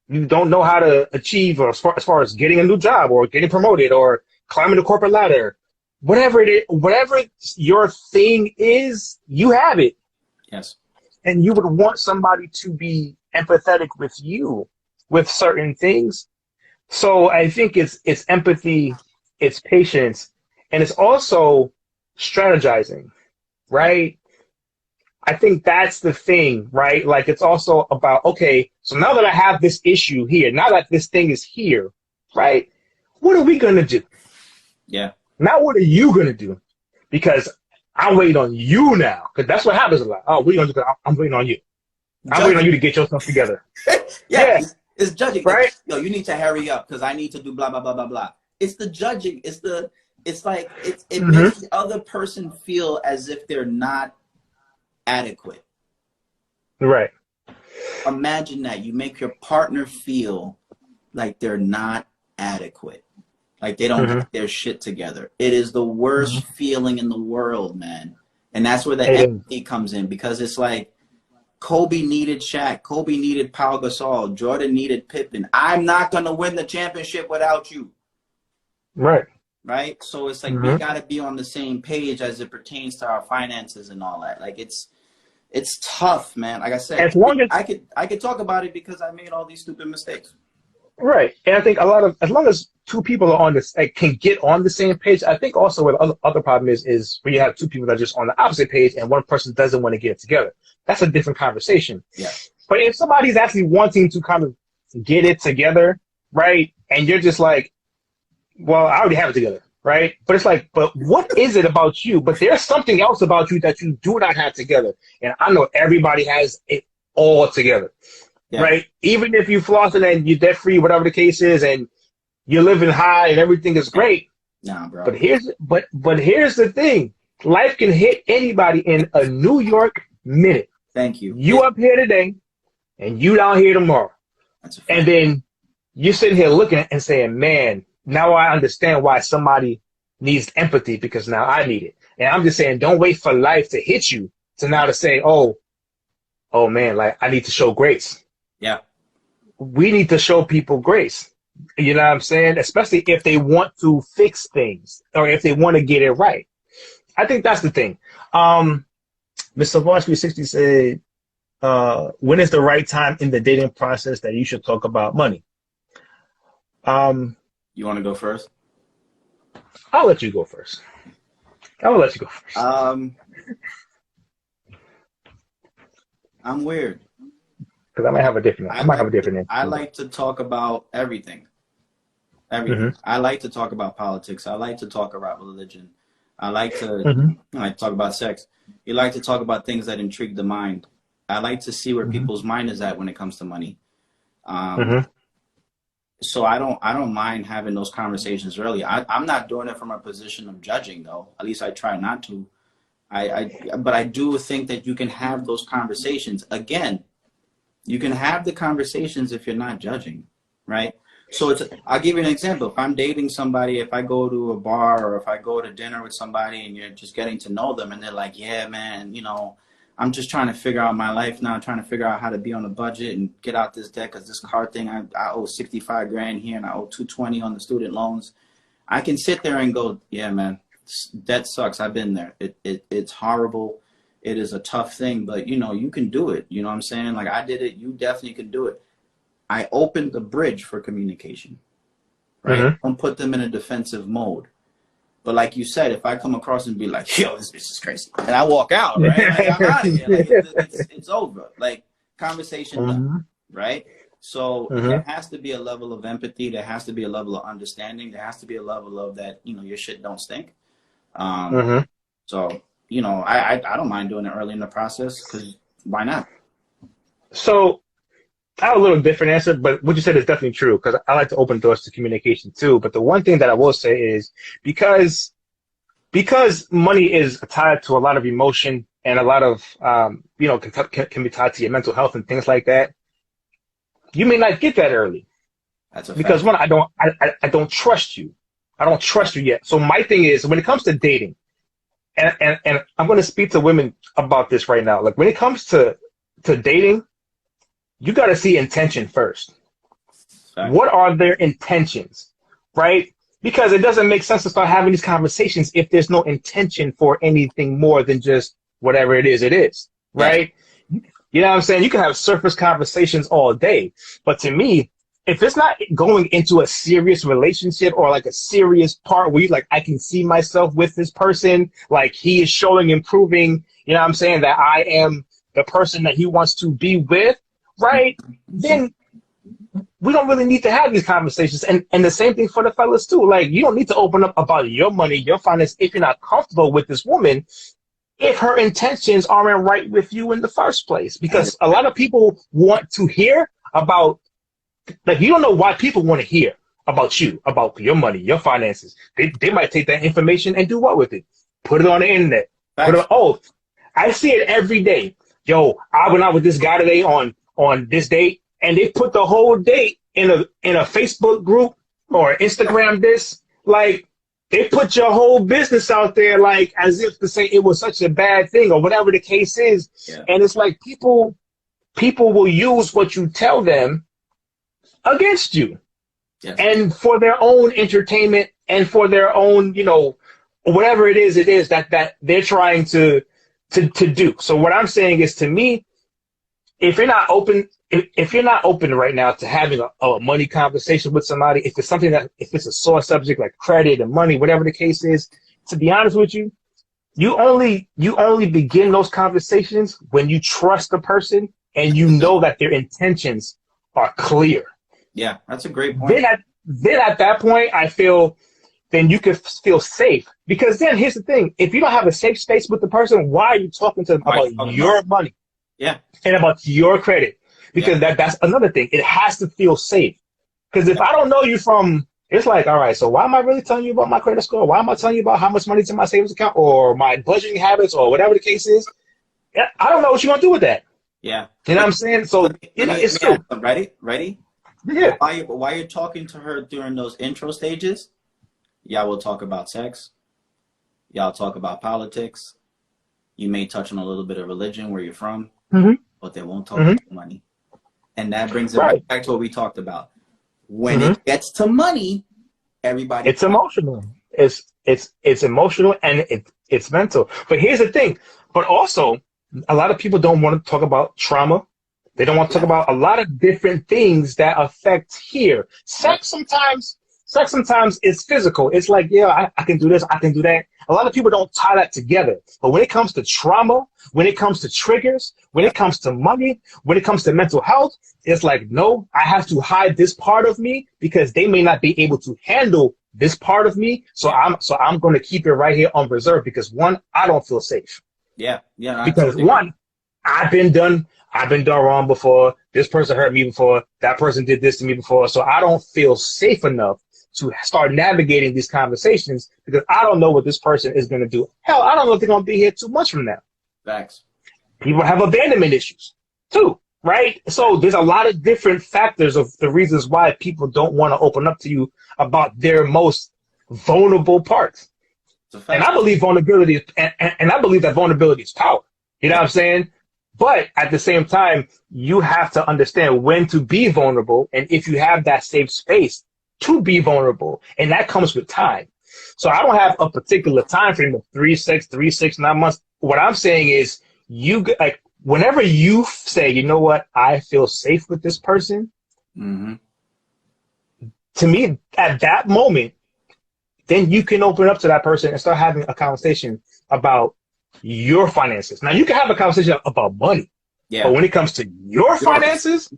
you don't know how to achieve, or as far as getting a new job or getting promoted or climbing the corporate ladder. Whatever it is, whatever your thing is, you have it. Yes. And you would want somebody to be empathetic with you with certain things. So I think it's empathy, it's patience, and it's also strategizing. right? I think that's the thing, right? Like, it's also about, okay, so now that I have this issue here, now that this thing is here, right? What are we going to do? Yeah. Now, what are you going to do? Because I'm waiting on you now. Because that's what happens a lot. Oh, what are you going to do? I'm waiting on you. I'm waiting on you to get yourself together. Yeah. It's judging. Right? Like, yo, you need to hurry up because I need to do blah, blah, blah, blah, blah. It's the judging. It's like, it makes the other person feel as if they're not adequate. Right. Imagine that. You make your partner feel like they're not adequate. Like they don't get their shit together. It is the worst feeling in the world, man. And that's where the empathy comes in, because it's like Kobe needed Shaq. Kobe needed Pau Gasol. Jordan needed Pippen. I'm not going to win the championship without you. Right. Right? So it's like we got to be on the same page as it pertains to our finances and all that. Like it's tough, man. Like I said, as long as I could talk about it because I made all these stupid mistakes. Right. And I think as long as two people are on this, like, can get on the same page, I think also what other problem is when you have two people that are just on the opposite page and one person doesn't want to get it together. That's a different conversation. Yeah. But if somebody's actually wanting to kind of get it together, right, and you're just like, well, I already have it together, right? But it's like, but what is it about you? But there's something else about you that you do not have together. And I know everybody has it all together. Yeah. Right? Even if you floss it and you're debt free, whatever the case is, and you're living high and everything is great. Nah, bro. But here's the thing. Life can hit anybody in a New York minute. Thank you. You up here today and you down here tomorrow. That's a fact. And then you're sitting here looking and saying, man, now I understand why somebody needs empathy, because now I need it. And I'm just saying, don't wait for life to hit you to now to say, oh man, like, I need to show grace. Yeah. We need to show people grace. You know what I'm saying? Especially if they want to fix things or if they want to get it right. I think that's the thing. Mr. Voss 360 said, when is the right time in the dating process that you should talk about money? You want to go first? I'll let you go first. I'm weird. Because I might have a different. I like to talk about everything. I like to talk about politics. I like to talk about religion. I like to talk about sex. You like to talk about things that intrigue the mind. I like to see where people's mind is at when it comes to money. So I don't mind having those conversations early. I'm not doing it from a position of judging, though. At least I try not to. But I do think that you can have those conversations. Again, you can have the conversations if you're not judging, right? So I'll give you an example. If I'm dating somebody, if I go to a bar or if I go to dinner with somebody and you're just getting to know them and they're like, yeah, man, I'm just trying to figure out my life now. I'm trying to figure out how to be on a budget and get out this debt because this car thing, I owe 65 grand here and I owe 220 on the student loans. I can sit there and go, yeah, man, debt sucks. I've been there. It's horrible. It is a tough thing, but you can do it. You know what I'm saying? Like I did it. You definitely can do it. I opened the bridge for communication, right? Don't put them in a defensive mode. But like you said, if I come across and be like, yo, this bitch is crazy, and I walk out, right? Like, I'm out of here. Like, it's over. Like, conversation done, right? So there has to be a level of empathy. There has to be a level of understanding. There has to be a level of that, your shit don't stink. So, I don't mind doing it early in the process because why not? So I have a little different answer, but what you said is definitely true because I like to open doors to communication too. But the one thing that I will say is because money is tied to a lot of emotion and a lot of, can be tied to your mental health and things like that, you may not get that early. That's a because fact. One, I don't trust you. I don't trust you yet. So my thing is when it comes to dating, and I'm going to speak to women about this right now. Like when it comes to dating, you got to see intention first. Exactly. What are their intentions, right? Because it doesn't make sense to start having these conversations if there's no intention for anything more than just whatever it is, right? Yeah. You know what I'm saying? You can have surface conversations all day. But to me, if it's not going into a serious relationship or like a serious part where you like, I can see myself with this person, like he is showing, improving, you know what I'm saying, that I am the person that he wants to be with, right? Then we don't really need to have these conversations. And the same thing for the fellas too. Like, you don't need to open up about your money, your finance, if you're not comfortable with this woman, if her intentions aren't right with you in the first place. Because a lot of people want to hear about, like, you don't know why people want to hear about you, about your money, your finances. They might take that information and do what with it? Put it on the internet. Oh, I see it every day. Yo, I went out with this guy today on this date, and they put the whole date in a Facebook group or Instagram this. Like, they put your whole business out there, like, as if to say it was such a bad thing or whatever the case is. Yeah. And it's like people will use what you tell them against you. Yes. And for their own entertainment and for their own, you know, whatever it is that they're trying to do. So what I'm saying is, to me, if you're not open right now to having a money conversation with somebody, if it's a sore subject like credit and money, whatever the case is, to be honest with you, you only begin those conversations when you trust the person and you know that their intentions are clear. Yeah, that's a great point. Then at that point, I feel then you can feel safe. Because then here's the thing. If you don't have a safe space with the person, why are you talking to them about your money? Yeah. And about your credit? Because that's another thing. It has to feel safe. Because if I don't know you from, it's like, all right, so why am I really telling you about my credit score? Why am I telling you about how much money's in my savings account or my budgeting habits or whatever the case is? I don't know what you're going to do with that. Yeah. You know what I'm saying? So, it's true. Ready? Yeah. While you're talking to her during those intro stages, y'all will talk about sex. Y'all talk about politics. You may touch on a little bit of religion, where you're from, but they won't talk about money. And that brings it right back to what we talked about. When it gets to money, everybody. It's emotional. It's emotional and it's mental. But here's the thing. But also, a lot of people don't want to talk about trauma. They don't want to talk about a lot of different things that affect here. Sex sometimes is physical. It's like, yeah, I can do this, I can do that. A lot of people don't tie that together. But when it comes to trauma, when it comes to triggers, when it comes to money, when it comes to mental health, it's like, no, I have to hide this part of me because they may not be able to handle this part of me. So I'm going to keep it right here on reserve because, one, I don't feel safe. Yeah. Because one, I've been done wrong before. This person hurt me before. That person did this to me before. So I don't feel safe enough to start navigating these conversations because I don't know what this person is going to do. Hell, I don't know if they're going to be here 2 months from now. Facts. People have abandonment issues too, right? So there's a lot of different factors of the reasons why people don't want to open up to you about their most vulnerable parts. And I believe vulnerability, and I believe that vulnerability is power. You know what I'm saying? But at the same time, you have to understand when to be vulnerable. And if you have that safe space to be vulnerable, and that comes with time. So I don't have a particular time frame of 3, 6, 9 months. What I'm saying is whenever you say, you know what, I feel safe with this person, to me, at that moment, then you can open up to that person and start having a conversation about your finances. Now, you can have a conversation about money, but when it comes to your finances,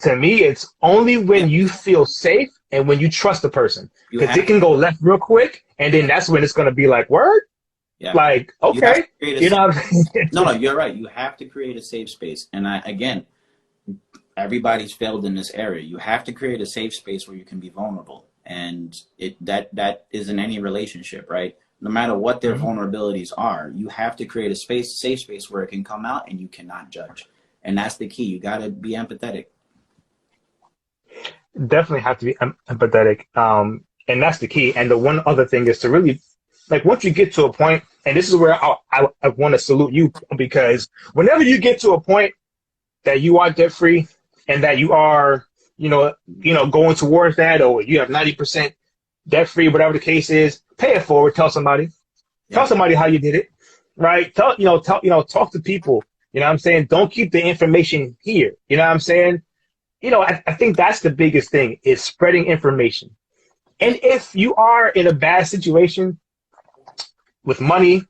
to me, it's only when you feel safe and when you trust the person. Because it can go left real quick, and then that's when it's going to be like, word? Yeah. Like, okay. You know what I'm saying? No, you're right. You have to create a safe space. And again, everybody's failed in this area. You have to create a safe space where you can be vulnerable. And that is in any relationship, right? No matter what their vulnerabilities are, you have to create a safe space where it can come out and you cannot judge. And that's the key. You got to be empathetic. Definitely have to be empathetic. And that's the key. And the one other thing is to really, like, once you get to a point, and this is where I want to salute you, because whenever you get to a point that you are debt free and that you are, going towards that, or you have 90% debt free, whatever the case is, pay it forward. Tell somebody. Tell somebody how you did it, right? Talk to people. You know what I'm saying? Don't keep the information here. You know what I'm saying? I think that's the biggest thing is spreading information. And if you are in a bad situation with money,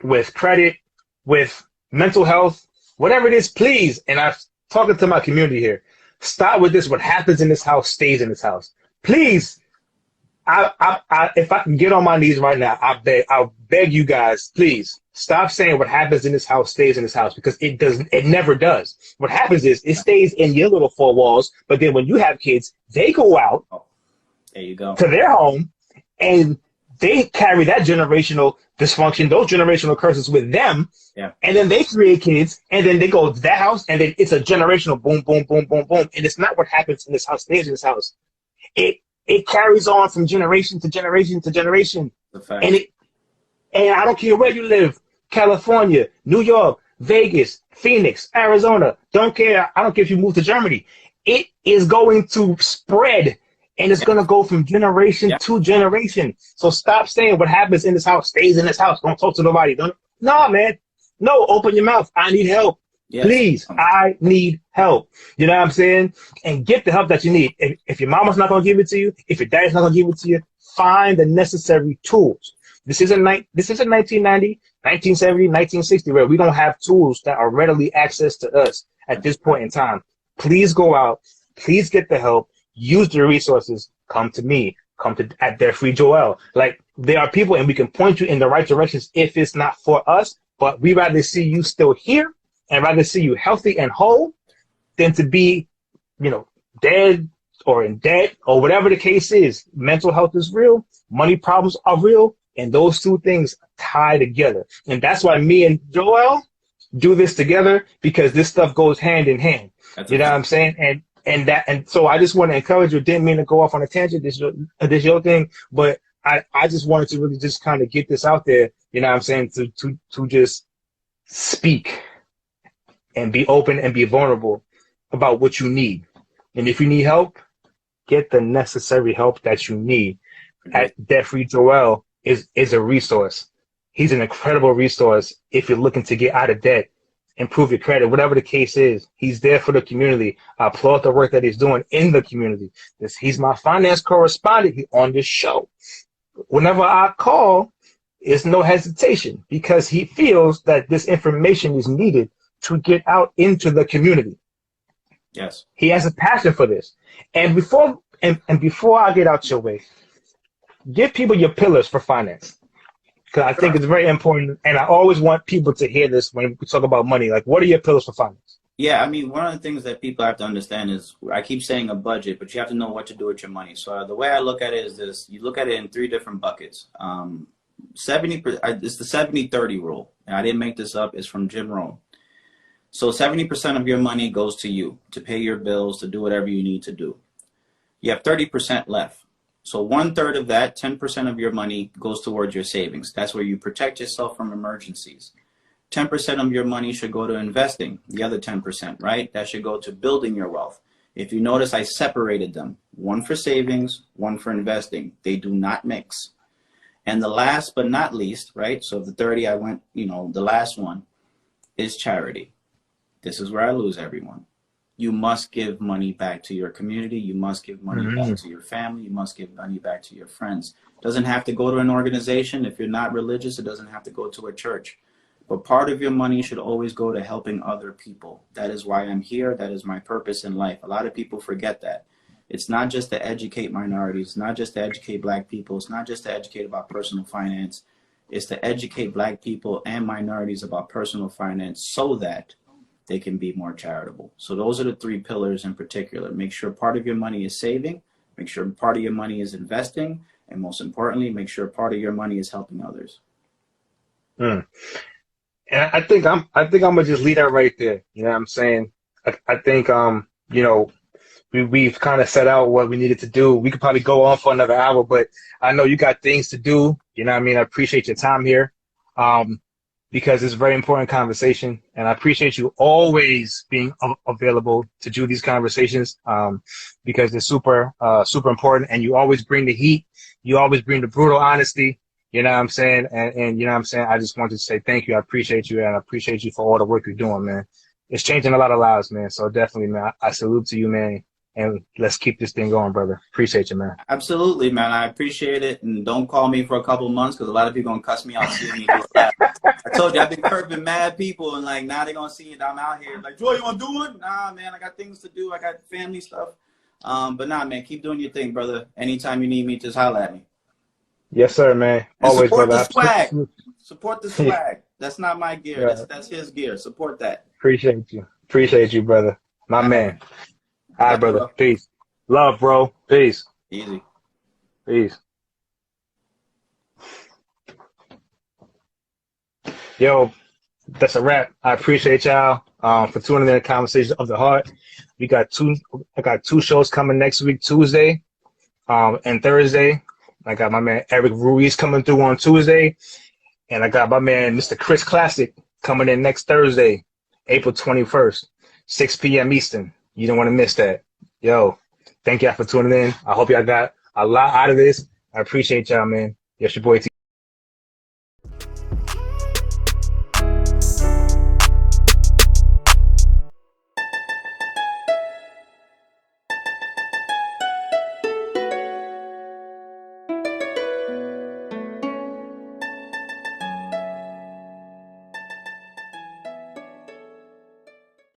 with credit, with mental health, whatever it is, please, and I'm talking to my community here, start with this. What happens in this house stays in this house. Please, if I can get on my knees right now, I'll beg you guys, please stop saying what happens in this house stays in this house, because it never does. What happens is it stays in your little four walls, but then when you have kids, they go out there you go. to their home and they carry that generational dysfunction, those generational curses with them. Yeah. And then they create kids and then they go to that house and then it's a generational boom, boom, boom, boom, boom. And it's not what happens in this house stays in this house. It carries on from generation to generation to generation. And I don't care where you live, California, New York, Vegas, Phoenix, Arizona, don't care. I don't care if you move to Germany. It is going to spread and it's going to go from generation to generation. So stop saying what happens in this house stays in this house. Don't talk to nobody. No, man. No, open your mouth. I need help. Yes. Please, I need help. You know what I'm saying? And get the help that you need. If your mama's not going to give it to you, if your dad's not going to give it to you, find the necessary tools. This isn't 1990, 1970, 1960, where we don't have tools that are readily access to us at this point in time. Please go out. Please get the help. Use the resources. Come to me. Come to at Debt Free Joel. Like, there are people, and we can point you in the right directions if it's not for us. But we rather see you still here and rather see you healthy and whole than to be, dead or in debt or whatever the case is. Mental health is real. Money problems are real. And those two things tie together. And that's why me and Joel do this together, because this stuff goes hand in hand. You know what I'm saying? And so I just want to encourage you. Didn't mean to go off on a tangent. This your thing, but I just wanted to really just kind of get this out there. You know what I'm saying? To just speak and be open and be vulnerable about what you need. And if you need help, get the necessary help that you need. At Debt Free Joel is a resource. He's an incredible resource if you're looking to get out of debt, improve your credit, whatever the case is. He's there for the community. I applaud the work that he's doing in the community. He's my finance correspondent on this show. Whenever I call, it's no hesitation, because he feels that this information is needed to get out into the community. Yes. He has a passion for this. And before I get out your way, give people your pillars for finance, because I think it's very important. And I always want people to hear this when we talk about money. Like, what are your pillars for finance? Yeah, I mean, one of the things that people have to understand is, I keep saying a budget, but you have to know what to do with your money. So the way I look at it is this: you look at it in three different buckets. 70%, it's the 70-30 rule. And I didn't make this up. It's from Jim Rohn. So 70% of your money goes to you, to pay your bills, to do whatever you need to do. You have 30% left. So 1/3 of that, 10% of your money, goes towards your savings. That's where you protect yourself from emergencies. 10% of your money should go to investing, the other 10%, right? That should go to building your wealth. If you notice, I separated them. One for savings, one for investing. They do not mix. And the last but not least, right? So the 30, I went, the last one is charity. This is where I lose everyone. You must give money back to your community. You must give money back to your family. You must give money back to your friends. It doesn't have to go to an organization. If you're not religious, it doesn't have to go to a church. But part of your money should always go to helping other people. That is why I'm here. That is my purpose in life. A lot of people forget that. It's not just to educate minorities. It's not just to educate Black people. It's not just to educate about personal finance. It's to educate Black people and minorities about personal finance so that they can be more charitable. So those are the three pillars in particular. Make sure part of your money is saving. Make sure part of your money is investing. And most importantly, make sure part of your money is helping others. And I think I'm gonna just leave that right there. You know what I'm saying? I think we've kind of set out what we needed to do. We could probably go on for another hour, but I know you got things to do. You know what I mean? I appreciate your time here. Because it's a very important conversation, and I appreciate you always being available to do these conversations, because they're super important, and you always bring the heat. You always bring the brutal honesty. You know what I'm saying? And you know what I'm saying? I just wanted to say thank you. I appreciate you, and I appreciate you for all the work you're doing, man. It's changing a lot of lives, man. So definitely, man, I salute to you, man. and let's keep this thing going, brother. Appreciate you, man. Absolutely, man. I appreciate it. And don't call me for a couple months because a lot of people going to cuss me out seeing me do that. I told you, I've been curving mad people, and like now they're going to see it. I'm out here like, Joy, you want to do it? Nah, man, I got things to do. I got family stuff. But nah, man, keep doing your thing, brother. Anytime you need me, just holler at me. Yes, sir, man. And Always, support brother. the swag. Support the swag. That's not my gear. Yeah. That's his gear. Support that. Appreciate you. Appreciate you, brother. My man. All right, brother. Peace. Love, bro. Peace. Easy. Peace. Yo, that's a wrap. I appreciate y'all for tuning in to Conversation of the Heart. I got two shows coming next week, Tuesday and Thursday. I got my man Eric Ruiz coming through on Tuesday. And I got my man Mr. Chris Classic coming in next Thursday, April 21st, 6 p.m. Eastern. You don't want to miss that. Yo, thank y'all for tuning in. I hope y'all got a lot out of this. I appreciate y'all, man. Yes, your boy T.